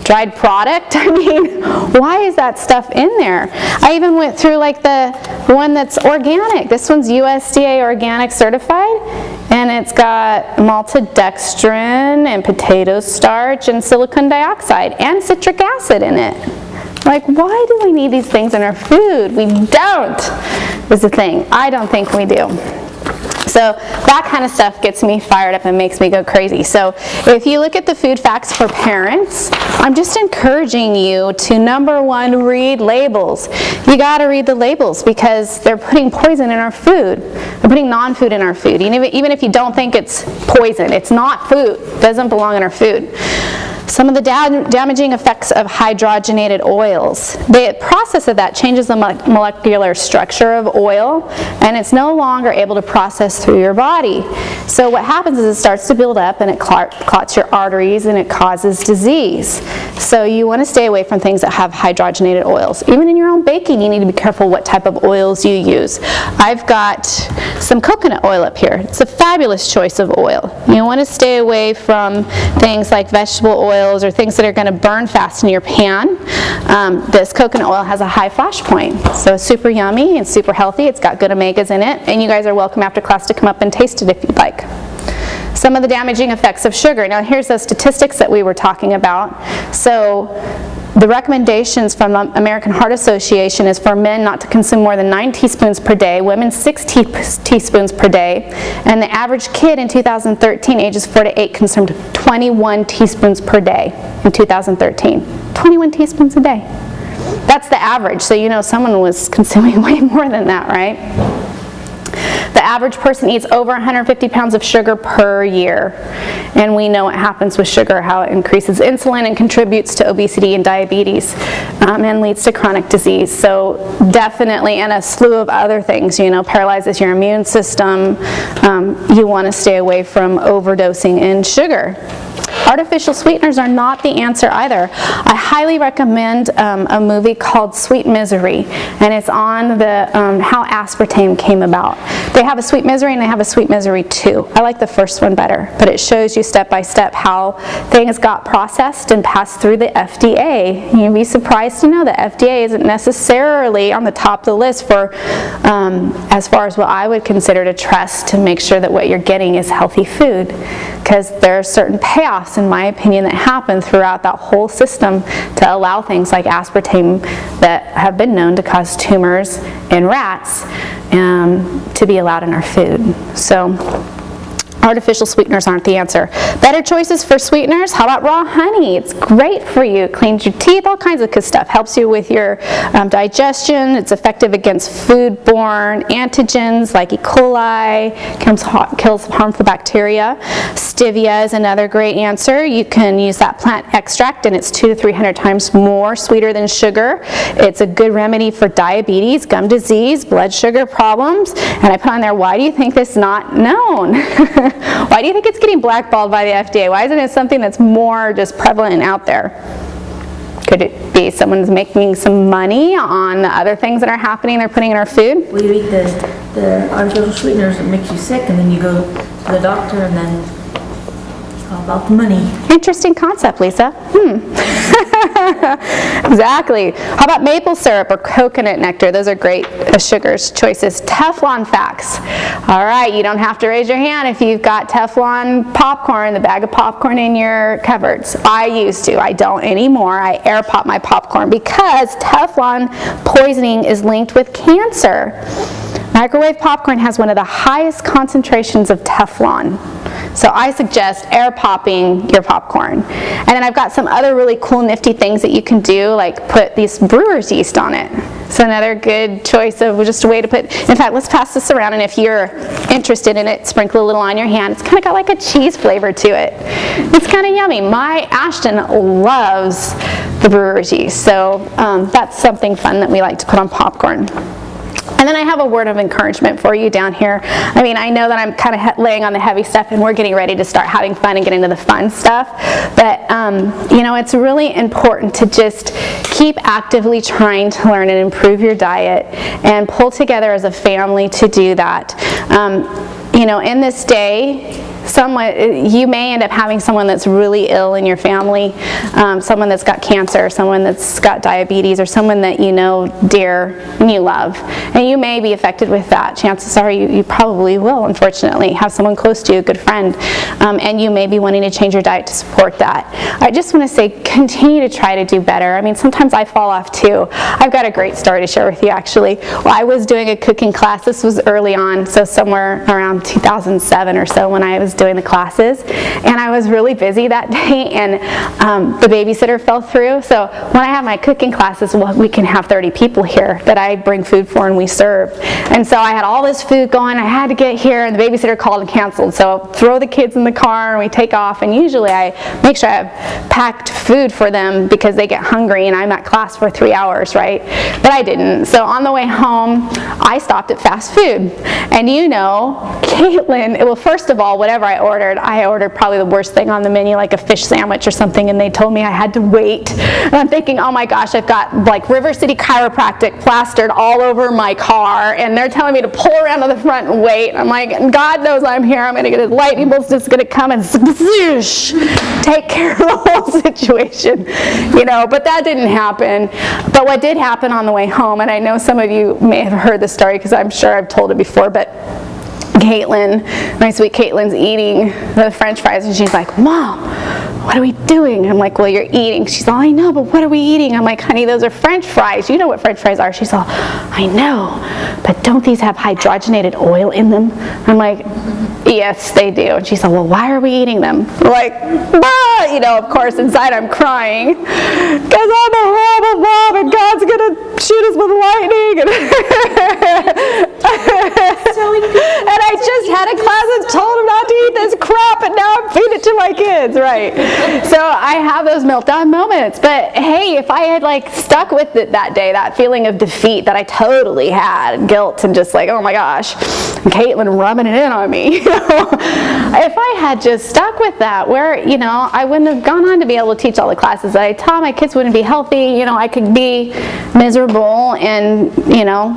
dried product? I mean, why is that stuff in there? I even went through like the one that's organic. This one's USDA organic certified, and it's got maltodextrin and potato starch and silicon dioxide and citric acid in it. Like, why do we need these things in our food? We don't, is the thing. I don't think we do. So that kind of stuff gets me fired up and makes me go crazy. So if you look at the food facts for parents, I'm just encouraging you to, number one, read labels. You got to read the labels, because they're putting poison in our food. They're putting non-food in our food. Even if you don't think it's poison, it's not food. It doesn't belong in our food. Some of the damaging effects of hydrogenated oils. The process of that changes the molecular structure of oil, and it's no longer able to process through your body. So what happens is it starts to build up, and it clots your arteries, and it causes disease. So you want to stay away from things that have hydrogenated oils. Even in your own baking, you need to be careful what type of oils you use. I've got some coconut oil up here. It's a fabulous choice of oil. You want to stay away from things like vegetable oils or things that are going to burn fast in your pan. This coconut oil has a high flash point, so it's super yummy and super healthy. It's got good omegas in it, and you guys are welcome after class to come up and taste it if you'd like. Some of the damaging effects of sugar. Now here's the statistics that we were talking about. So the recommendations from the American Heart Association is for men not to consume more than 9 teaspoons per day, women 6 teaspoons per day, and the average kid in 2013, ages 4 to 8, consumed 21 teaspoons per day in 2013. 21 teaspoons a day. That's the average, so you know someone was consuming way more than that, right? The average person eats over 150 pounds of sugar per year, and we know what happens with sugar, how it increases insulin and contributes to obesity and diabetes, and leads to chronic disease. So definitely, and a slew of other things, you know, paralyzes your immune system. You want to stay away from overdosing in sugar. Artificial sweeteners are not the answer either. I highly recommend a movie called Sweet Misery, and it's on the how aspartame came about. They have a Sweet Misery and they have a Sweet Misery 2. I like the first one better, but it shows you step by step how things got processed and passed through the FDA. You'd be surprised to know that FDA isn't necessarily on the top of the list for as far as what I would consider to trust to make sure that what you're getting is healthy food, because there are certain payoffs, in my opinion, that happen throughout that whole system to allow things like aspartame that have been known to cause tumors in rats to be allowed in our food. So artificial sweeteners aren't the answer. Better choices for sweeteners? How about raw honey? It's great for you. Cleans your teeth, all kinds of good stuff. Helps you with your digestion. It's effective against foodborne antigens like E. coli. Kills harmful bacteria. Stevia is another great answer. You can use that plant extract, and it's 200 to 300 times more sweeter than sugar. It's a good remedy for diabetes, gum disease, blood sugar problems. And I put on there, why do you think this is not known? Why do you think it's getting blackballed by the FDA? Why isn't it something that's more just prevalent and out there? Could it be someone's making some money on the other things that are happening they're putting in our food? Well, you eat the artificial sweeteners that makes you sick, and then you go to the doctor, and then it's all about the money. Interesting concept, Lisa. Exactly. How about maple syrup or coconut nectar? Those are great sugars choices. Teflon facts. All right, you don't have to raise your hand if you've got Teflon popcorn, the bag of popcorn in your cupboards. I used to. I don't anymore. I air pop my popcorn because Teflon poisoning is linked with cancer. Microwave popcorn has one of the highest concentrations of Teflon. So I suggest air popping your popcorn. And then I've got some other really cool nifty things that you can do, like put these brewer's yeast on it. So another good choice of just a way to put, in fact, let's pass this around, and if you're interested in it, sprinkle a little on your hand. It's kind of got like a cheese flavor to it. It's kind of yummy. My Ashton loves the brewer's yeast, so that's something fun that we like to put on popcorn. And then I have a word of encouragement for you down here. I mean, I know that I'm kind of laying on the heavy stuff and we're getting ready to start having fun and get into the fun stuff. But, you know, it's really important to just keep actively trying to learn and improve your diet and pull together as a family to do that. You know, in this day, you may end up having someone that's really ill in your family, someone that's got cancer, someone that's got diabetes, or someone that you know dear and you love. And you may be affected with that. Chances are you probably will, unfortunately, have someone close to you, a good friend, and you may be wanting to change your diet to support that. I just want to say, continue to try to do better. I mean, sometimes I fall off too. I've got a great story to share with you, actually. Well, I was doing a cooking class. This was early on, so somewhere around 2007 or so when I was doing the classes, and I was really busy that day, and the babysitter fell through. So when I have my cooking classes, well, we can have 30 people here that I bring food for and we serve. And so I had all this food going. I had to get here, and the babysitter called and canceled. So throw the kids in the car and we take off, and usually I make sure I have packed food for them because they get hungry and I'm at class for 3 hours, right? But I didn't. So on the way home, I stopped at fast food. And you know, Caitlin, well, first of all, whatever I ordered probably the worst thing on the menu, like a fish sandwich or something, and they told me I had to wait. And I'm thinking, oh my gosh, I've got like River City Chiropractic plastered all over my car, and they're telling me to pull around to the front and wait. I'm like, God knows I'm here. I'm going to get a lightning bolt that's going to come and take care of the whole situation, you know, but that didn't happen. But what did happen on the way home, and I know some of you may have heard the story because I'm sure I've told it before, but Caitlin, my sweet Caitlin's eating the French fries, and she's like, Mom, what are we doing? I'm like, well, you're eating. She's all, I know, but what are we eating? I'm like, honey, those are French fries. You know what French fries are. She's all, I know, but don't these have hydrogenated oil in them? I'm like, yes, they do. And she's like, well, why are we eating them? I'm like, ah! You know, of course, inside I'm crying because I'm a horrible mom and God's going to shoot us with lightning. And I just had a class that told them not to eat this crap, and now I'm feeding it to my kids, right? So I have those meltdown moments. But hey, if I had like stuck with it that day, that feeling of defeat that I totally had, guilt, and just like, oh my gosh, and Caitlin rubbing it in on me, you know, if I had just stuck with that, where, you know, I wouldn't have gone on to be able to teach all the classes that I taught. My kids wouldn't be healthy. You know, I could be miserable and, you know,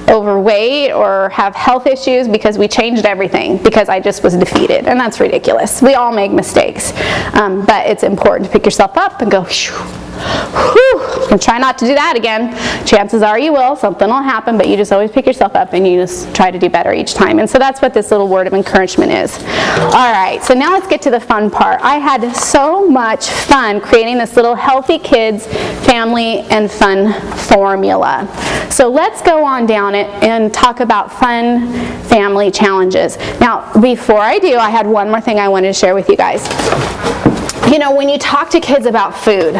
overweight or have health issues because we changed everything because I just was defeated, and that's ridiculous. We all make mistakes, but it's important to pick yourself up and go, whew, and try not to do that again. Chances are you will, something will happen, but you just always pick yourself up and you just try to do better each time. And so that's what this little word of encouragement is. All right, so now let's get to the fun part. I had so much fun creating this little Healthy Kids Family and Fun formula. So let's go on down it and talk about fun family challenges. Now, before I do, I had one more thing I wanted to share with you guys. You know, when you talk to kids about food,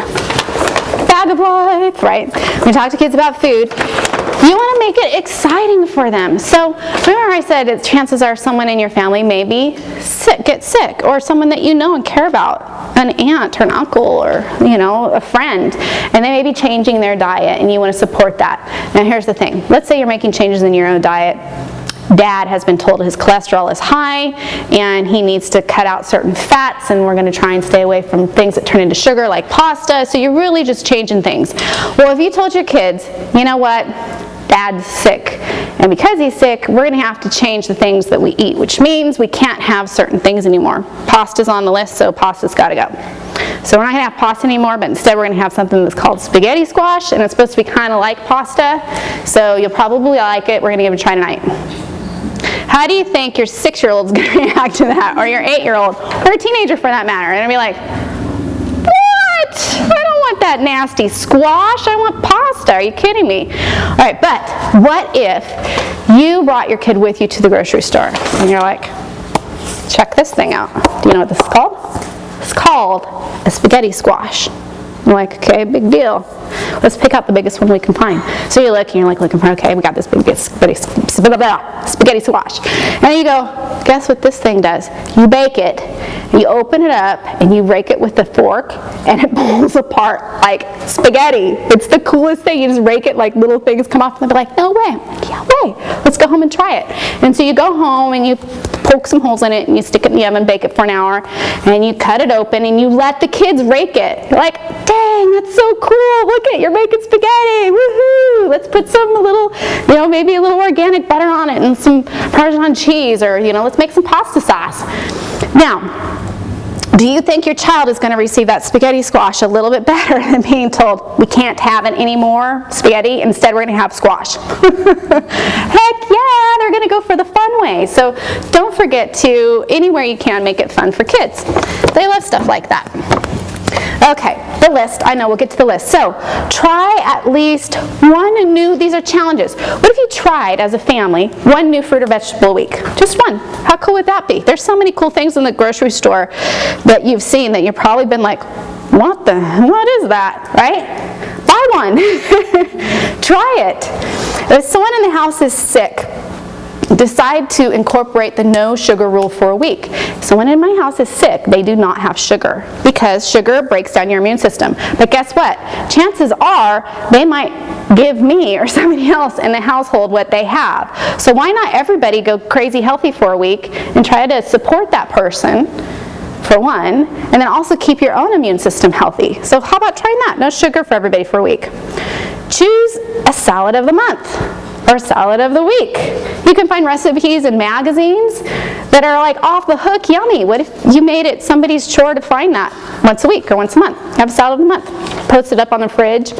bag of life, right? When you talk to kids about food, you want to make it exciting for them. So remember I said that chances are someone in your family may be sick, get sick, or someone that you know and care about, an aunt or an uncle or, you know, a friend, and they may be changing their diet and you want to support that. Now here's the thing. Let's say you're making changes in your own diet. Dad has been told his cholesterol is high and he needs to cut out certain fats, and we're going to try and stay away from things that turn into sugar like pasta. So you're really just changing things. Well, if you told your kids, you know what, Dad's sick, and because he's sick, we're going to have to change the things that we eat, which means we can't have certain things anymore. Pasta's on the list, so pasta's got to go. So we're not going to have pasta anymore, but instead we're going to have something that's called spaghetti squash, and it's supposed to be kind of like pasta, so you'll probably like it. We're going to give it a try tonight. How do you think your 6-year-old's going to react to that, or your 8-year-old, or a teenager for that matter? And they'll be like, what? I don't want that nasty squash. I want pasta. Are you kidding me? All right, but what if you brought your kid with you to the grocery store, and you're like, check this thing out. Do you know what this is called? It's called a spaghetti squash. You're like, okay, big deal. Let's pick out the biggest one we can find. So you look and you're like looking for, okay, we got this big spaghetti squash. And then you go, guess what this thing does? You bake it, you open it up, and you rake it with a fork, and it pulls apart like spaghetti. It's the coolest thing. You just rake it, like little things come off, and they'll be like, no way. I'm like, yeah, way. Let's go home and try it. And so you go home and you poke some holes in it, and you stick it in the oven, bake it for an hour, and you cut it open, and you let the kids rake it. You're like, dang, that's so cool. Look at it, you're making spaghetti. Woohoo! Let's put some little, you know, maybe a little organic butter on it and some Parmesan cheese, or, you know, let's make some pasta sauce. Now, do you think your child is going to receive that spaghetti squash a little bit better than being told, we can't have it anymore, spaghetti, instead we're going to have squash? Heck yeah, they're going to go for the fun way. So don't forget to, anywhere you can, make it fun for kids. They love stuff like that. Okay, the list. I know, we'll get to the list. So, try at least one new, these are challenges. What if you tried as a family one new fruit or vegetable a week? Just one. How cool would that be? There's so many cool things in the grocery store that you've seen that you've probably been like, what is that, right? Buy one. Try it. If someone in the house is sick, decide to incorporate the no sugar rule for a week. If someone in my house is sick, they do not have sugar because sugar breaks down your immune system. But guess what? Chances are they might give me or somebody else in the household what they have. So why not everybody go crazy healthy for a week and try to support that person, for one, and then also keep your own immune system healthy. So how about trying that? No sugar for everybody for a week. Choose a salad of the month or salad of the week. You can find recipes in magazines that are like off the hook yummy. What if you made it somebody's chore to find that once a week or once a month? Have a salad of the month. Post it up on the fridge.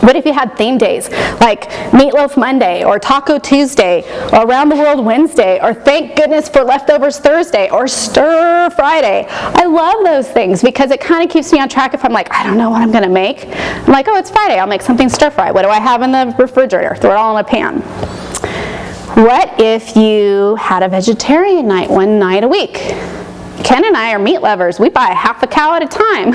What if you had theme days like Meatloaf Monday or Taco Tuesday or Around the World Wednesday or Thank Goodness for Leftovers Thursday or Stir Friday? I love those things because it kind of keeps me on track if I'm like, I don't know what I'm going to make. I'm like, oh, it's Friday. I'll make something stir fry. What do I have in the refrigerator? Throw it all in a pan. What if you had a vegetarian night one night a week? Ken and I are meat lovers. We buy half a cow at a time.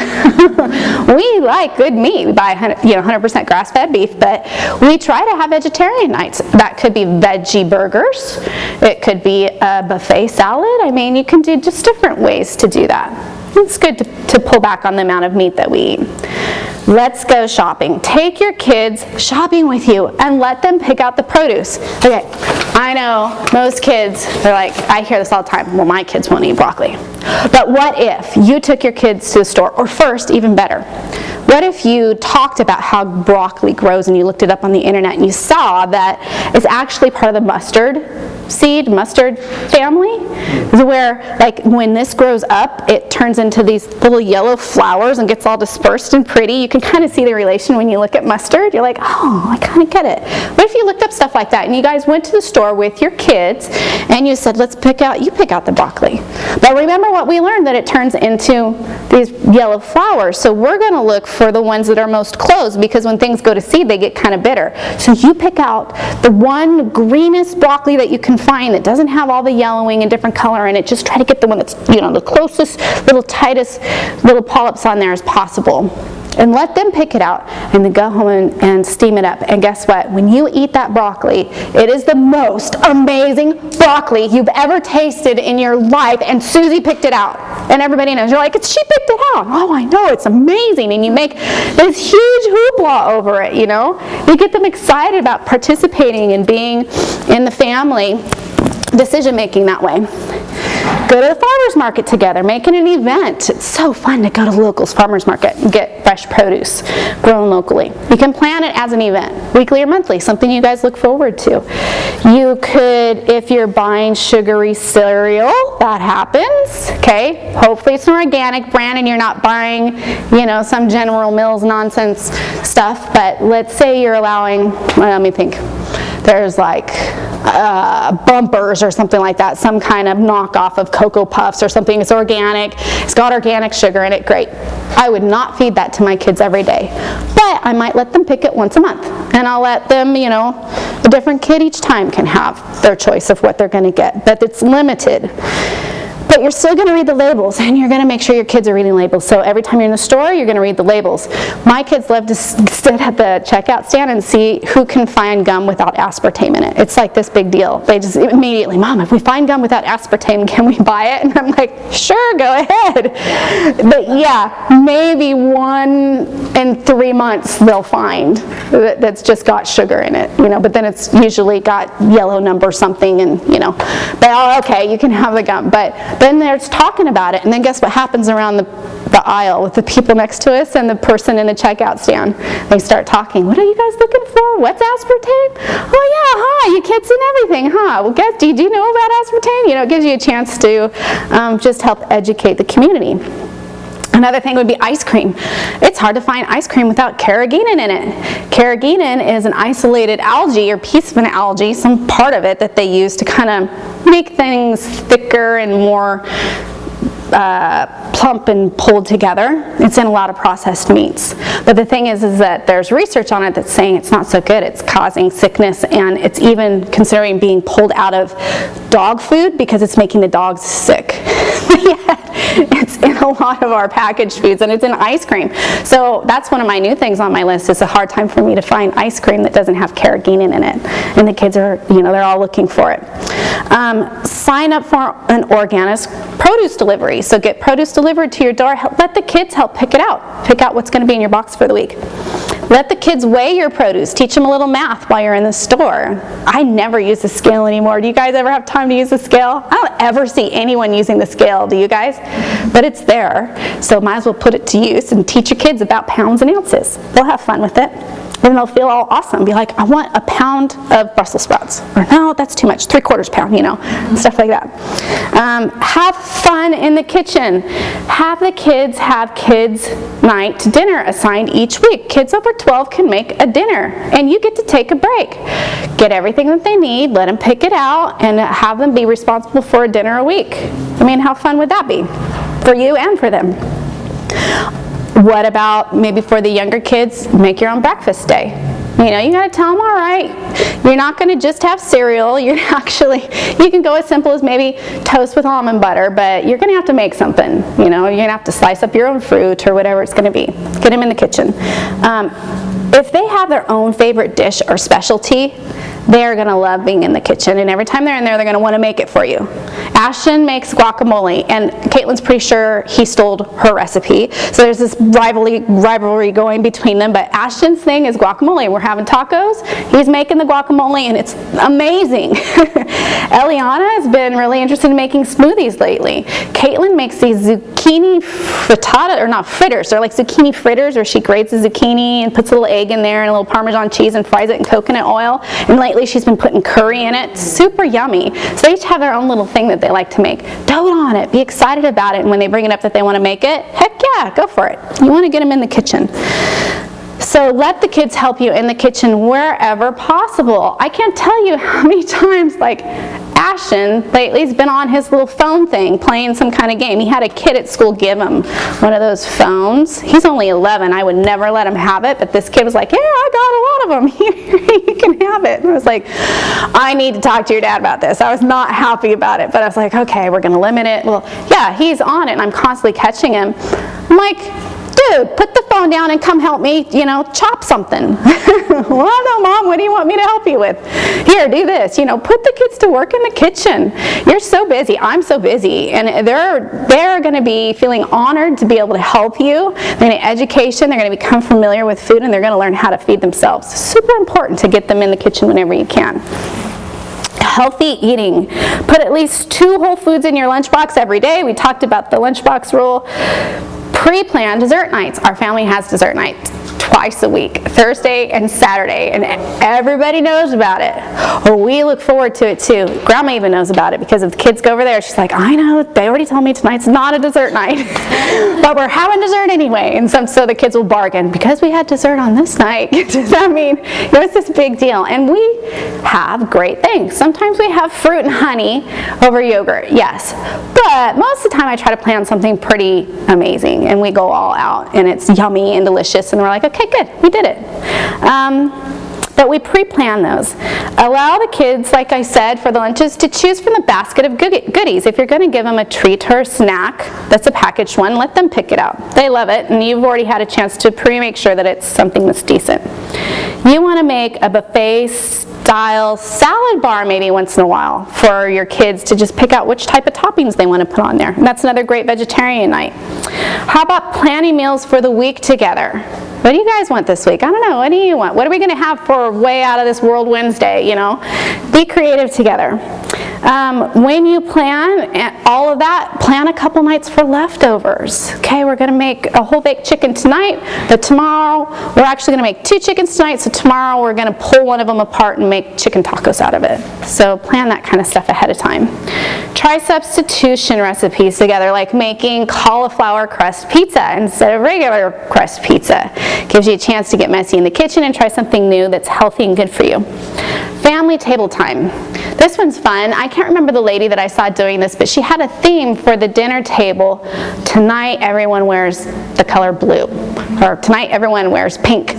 We like good meat. We buy 100% grass-fed beef, but we try to have vegetarian nights. That could be veggie burgers. It could be a buffet salad. I mean, you can do just different ways to do that. It's good to pull back on the amount of meat that we eat. Let's go shopping. Take your kids shopping with you and let them pick out the produce. Okay, I know most kids, they're like, I hear this all the time, well, my kids won't eat broccoli. But what if you took your kids to the store, or first, even better, What if you talked about how broccoli grows and you looked it up on the internet and you saw that it's actually part of the mustard family, where like when this grows up, it turns into these little yellow flowers and gets all dispersed and pretty. You can kind of see the relation when you look at mustard. You're like, oh, I kind of get it. What if you looked up stuff like that and you guys went to the store with your kids and you said, let's pick out the broccoli. But remember what we learned, that it turns into these yellow flowers. So we're going to look for the ones that are most closed, because when things go to seed, they get kind of bitter. So you pick out the one greenest broccoli that you can find that doesn't have all the yellowing and different color in it. Just try to get the one that's, the closest, little tightest little polyps on there as possible. And let them pick it out and then go home and steam it up. And guess what? When you eat that broccoli, it is the most amazing broccoli you've ever tasted in your life. And Susie picked it out. And everybody knows. You're like, she picked it out. Oh, I know. It's amazing. And you make this huge hoopla over it, You get them excited about participating and being in the family decision making that way. Go to the farmer's market together, making an event. It's so fun to go to the local farmer's market and get fresh produce grown locally. You can plan it as an event, weekly or monthly, something you guys look forward to. You could, if you're buying sugary cereal, that happens, okay? Hopefully it's an organic brand and you're not buying, some General Mills nonsense stuff, but let's say you're allowing, let me think, there's like Bumpers or something like that, some kind of knockoff of Cocoa Puffs or something. It's organic, it's got organic sugar in it, great. I would not feed that to my kids every day, but I might let them pick it once a month, and I'll let them, a different kid each time can have their choice of what they're going to get, but it's limited. But you're still going to read the labels, and you're going to make sure your kids are reading labels. So every time you're in the store, you're going to read the labels. My kids love to sit at the checkout stand and see who can find gum without aspartame in it. It's like this big deal. They just immediately, Mom, if we find gum without aspartame, can we buy it? And I'm like, sure, go ahead. But yeah, maybe 1 in 3 months they'll find that's just got sugar in it, but then it's usually got yellow number something, and but okay, you can have the gum. But then there's talking about it, and then guess what happens around the aisle with the people next to us and the person in the checkout stand? They start talking. What are you guys looking for? What's aspartame? Oh yeah, huh, you kids and everything, huh? Well, guys, do you know about aspartame? It gives you a chance to just help educate the community. Another thing would be ice cream. It's hard to find ice cream without carrageenan in it. Carrageenan is an isolated algae or piece of an algae, some part of it that they use to kind of make things thicker and more plump and pulled together. It's in a lot of processed meats. But the thing is that there's research on it that's saying it's not so good. It's causing sickness, and it's even considering being pulled out of dog food because it's making the dogs sick. It's in a lot of our packaged foods, and it's in ice cream. So that's one of my new things on my list. It's a hard time for me to find ice cream that doesn't have carrageenan in it. And the kids are, they're all looking for it. Sign up for an organic produce delivery. So get produce delivered to your door. Let the kids help pick it out. Pick out what's going to be in your box for the week. Let the kids weigh your produce. Teach them a little math while you're in the store. I never use the scale anymore. Do you guys ever have time to use the scale? I don't ever see anyone using the scale, do you guys? But it's there, so might as well put it to use and teach your kids about pounds and ounces. They'll have fun with it. Then they'll feel all awesome. Be like, I want a pound of Brussels sprouts. Or no, that's too much, 3/4 pound, and stuff like that. Have fun in the kitchen. Have the kids have kids' night dinner assigned each week. Kids over 12 can make a dinner, and you get to take a break. Get everything that they need, let them pick it out, and have them be responsible for a dinner a week. I mean, how fun would that be? For you and for them. What about maybe for the younger kids, make your own breakfast day? You got to tell them, all right, you're not going to just have cereal. You can go as simple as maybe toast with almond butter, but you're going to have to make something. You're going to have to slice up your own fruit or whatever it's going to be. Get them in the kitchen. If they have their own favorite dish or specialty, They're gonna love being in the kitchen, and every time they're in there, they're gonna wanna make it for you. Ashton makes guacamole, and Caitlin's pretty sure he stole her recipe, so there's this rivalry going between them, but Ashton's thing is guacamole. We're having tacos, he's making the guacamole, and it's amazing. Eliana has been really interested in making smoothies lately. Caitlin makes these zucchini frittata, or not fritters, they're like zucchini fritters, where she grates the zucchini and puts a little egg in there and a little Parmesan cheese and fries it in coconut oil, and lately she's been putting curry in it. Super yummy. So they each have their own little thing that they like to make. Dote on it, be excited about it, and when they bring it up that they want to make it, heck yeah, go for it. You want to get them in the kitchen. So let the kids help you in the kitchen wherever possible. I can't tell you how many times, like, Ashton lately has been on his little phone thing playing some kind of game. He had a kid at school give him one of those phones. He's only 11. I would never let him have it, but this kid was like, yeah, I got a lot of them. You can have it. And I was like, I need to talk to your dad about this. I was not happy about it, but I was like, okay, we're going to limit it. Well, yeah, he's on it, and I'm constantly catching him. I'm like, dude, put the phone down and come help me, chop something. Well, no, Mom, what do you want me to help you with? Here, do this. Put the kids to work in the kitchen. You're so busy. I'm so busy. And they're going to be feeling honored to be able to help you. They're going to get education. They're going to become familiar with food, and they're going to learn how to feed themselves. Super important to get them in the kitchen whenever you can. Healthy eating. Put at least 2 whole foods in your lunchbox every day. We talked about the lunchbox rule. Pre-plan dessert nights. Our family has dessert nights twice a week, Thursday and Saturday, and everybody knows about it. Well, we look forward to it too. Grandma even knows about it, because if the kids go over there, she's like, I know, they already told me tonight's not a dessert night, but we're having dessert anyway. And so the kids will bargain, because we had dessert on this night, does that mean it's this big deal? And we have great things. Sometimes we have fruit and honey over yogurt, yes, but most of the time I try to plan something pretty amazing, and we go all out, and it's yummy and delicious, and we're like, okay, good, we did it. But we pre-plan those. Allow the kids, like I said, for the lunches to choose from the basket of goodies. If you're going to give them a treat or a snack that's a packaged one, let them pick it out. They love it, and you've already had a chance to make sure that it's something that's decent. You want to make a buffet-style salad bar maybe once in a while for your kids to just pick out which type of toppings they want to put on there. And that's another great vegetarian night. How about planning meals for the week together? What do you guys want this week? I don't know. What do you want? What are we going to have for way out of this world Wednesday, Be creative together. When you plan all of that, plan a couple nights for leftovers. Okay, we're going to make a whole baked chicken tonight, but tomorrow we're actually going to make 2 chickens tonight, so tomorrow we're going to pull one of them apart and make chicken tacos out of it. So plan that kind of stuff ahead of time. Try substitution recipes together, like making cauliflower crust pizza instead of regular crust pizza. Gives you a chance to get messy in the kitchen and try something new that's healthy and good for you. Family table time. This one's fun. I can't remember the lady that I saw doing this, but she had a theme for the dinner table. Tonight everyone wears the color blue, or tonight everyone wears pink,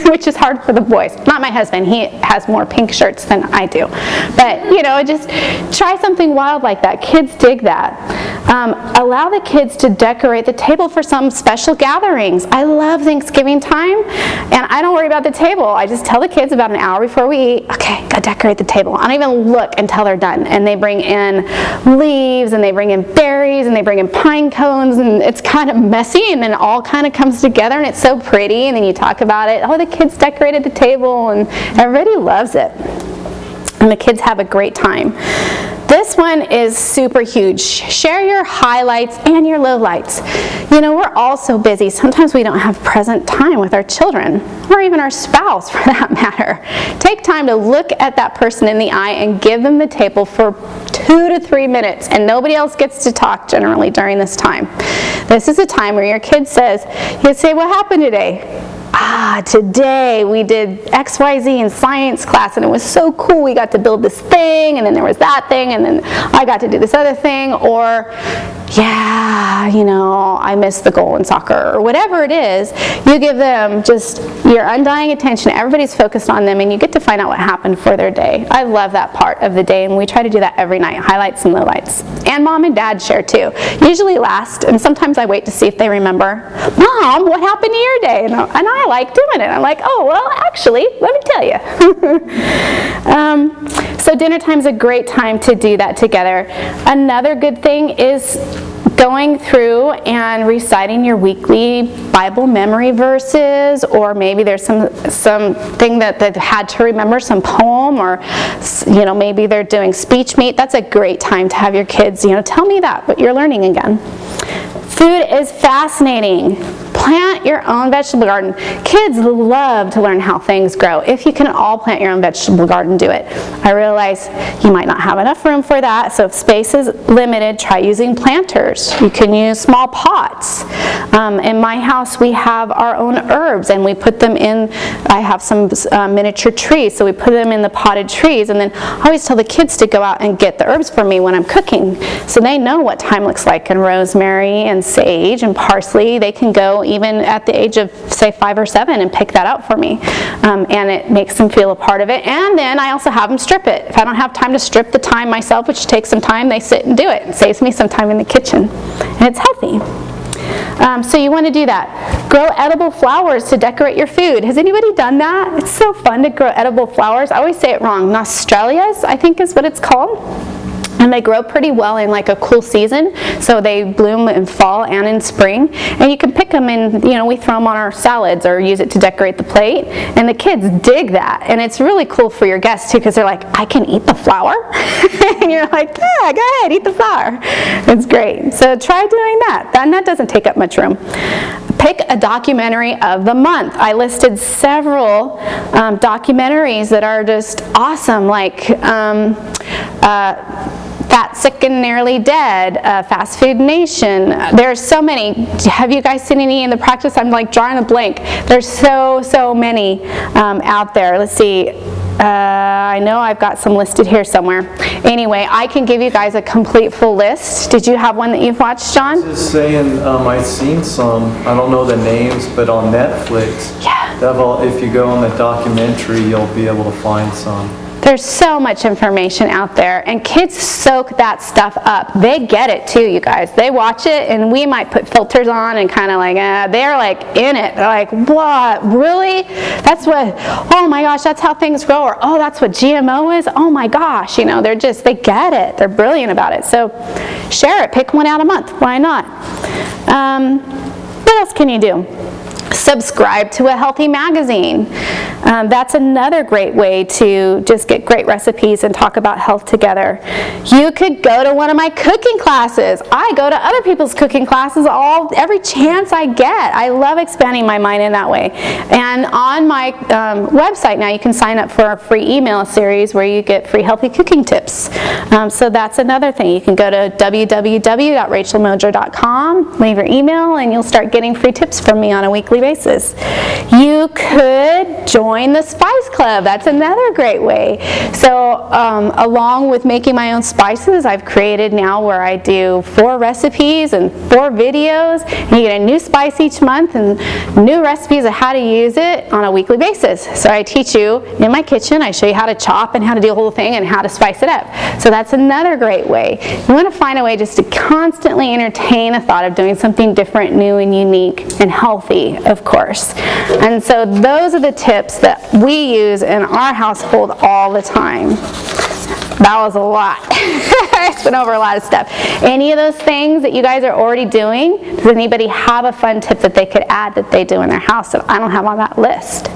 which is hard for the boys. Not my husband. He has more pink shirts than I do. But, just try something wild like that. Kids dig that. Allow the kids to decorate the table for some special gatherings. I love Thanksgiving time, and I don't worry about the table. I just tell the kids about an hour before we eat, okay, go decorate the table. I don't even look until they're done. And they bring in leaves, and they bring in berries, and they bring in pine cones, and it's kind of messy, and then it all kind of comes together, and it's so pretty, and then you talk about it. Oh, the kids decorated the table, and everybody loves it. And the kids have a great time. This one is super huge. Share your highlights and your lowlights. We're all so busy. Sometimes we don't have present time with our children, or even our spouse for that matter. Take time to look at that person in the eye and give them the table for 2 to 3 minutes, and nobody else gets to talk generally during this time. This is a time where your kid says, you say, what happened today? Today we did XYZ in science class, and it was so cool. We got to build this thing, and then there was that thing, and then I got to do this other thing. Or yeah, you know, I missed the goal in soccer, or whatever it is, you give them just your undying attention. Everybody's focused on them, and you get to find out what happened for their day. I love that part of the day, and we try to do that every night, highlights and lowlights. And mom and dad share too. Usually last, and sometimes I wait to see if they remember, Mom, what happened to your day? And I like doing it. I'm like, oh, well, actually, let me tell you. So dinner time's a great time to do that together. Another good thing is going through and reciting your weekly Bible memory verses, or maybe there's something that they've had to remember, some poem, or you know, maybe they're doing speech meet. That's a great time to have your kids, you know, tell me that, what you're learning again. Food is fascinating. Plant your own vegetable garden. Kids love to learn how things grow. If you can all plant your own vegetable garden, do it. I realize you might not have enough room for that, so if space is limited, try using planters. You can use small pots. In my house, we have our own herbs, and we put them in, I have some miniature trees, so we put them in the potted trees, and then I always tell the kids to go out and get the herbs for me when I'm cooking, so they know what time looks like, and rosemary and sage and parsley, they can go even at the age of, say, 5 or 7 and pick that out for me. And it makes them feel a part of it. And then I also have them strip it. If I don't have time to strip the thyme myself, which takes some time, they sit and do it. It saves me some time in the kitchen. And it's healthy. So you want to do that. Grow edible flowers to decorate your food. Has anybody done that? It's so fun to grow edible flowers. I always say it wrong. Nostralias, I think is what it's called. And they grow pretty well in like a cool season, so they bloom in fall and in spring. And you can pick them and, you know, we throw them on our salads or use it to decorate the plate. And the kids dig that. And it's really cool for your guests too, because they're like, I can eat the flower? And you're like, yeah, go ahead, eat the flower. It's great. So try doing that. And that doesn't take up much room. Pick a documentary of the month. I listed several documentaries that are just awesome, like Fat, Sick, and Nearly Dead, Fast Food Nation. There's so many. Have you guys seen any in the practice? I'm like drawing a blank. There's so many out there. Let's see. I know I've got some listed here somewhere. Anyway, I can give you guys a complete full list. Did you have one that you've watched, John? Just saying, I've seen some, I don't know the names, but on Netflix, Yeah. if you go on the documentary, you'll be able to find some. There's so much information out there, and kids soak that stuff up. They get it too, you guys. They watch it, and we might put filters on and kind of like, they're like in it. They're like, what, really? That's what, oh my gosh, that's how things grow, or oh, that's what GMO is? Oh my gosh, you know, they get it. They're brilliant about it. So share it, pick one out a month, why not? What else can you do? Subscribe to a healthy magazine. That's another great way to just get great recipes and talk about health together. You could go to one of my cooking classes. I go to other people's cooking classes every chance I get. I love expanding my mind in that way. And on my website now, you can sign up for a free email series where you get free healthy cooking tips. So that's another thing. You can go to www.rachelmoser.com, leave your email, and you'll start getting free tips from me on a weekly basis. You could join the Spice Club. That's another great way. So along with making my own spices, I've created now where I do 4 recipes and 4 videos. And you get a new spice each month and new recipes of how to use it on a weekly basis. So I teach you in my kitchen. I show you how to chop and how to do the whole thing and how to spice it up. So that's another great way. You want to find a way just to constantly entertain a thought of doing something different, new, and unique, and healthy, of course. And so those are the tips that we use in our household all the time. That was a lot. I went over a lot of stuff. Any of those things that you guys are already doing, does anybody have a fun tip that they could add that they do in their house that I don't have on that list?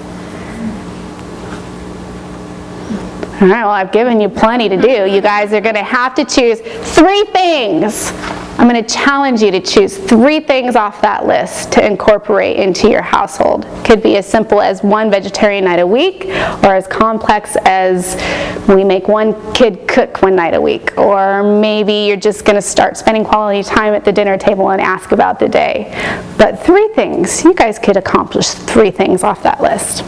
All right, well, I've given you plenty to do. You guys are going to have to choose 3 things. I'm going to challenge you to choose 3 things off that list to incorporate into your household. Could be as simple as 1 vegetarian night a week, or as complex as we make 1 kid cook 1 night a week. Or maybe you're just going to start spending quality time at the dinner table and ask about the day. But 3 things, you guys could accomplish 3 things off that list.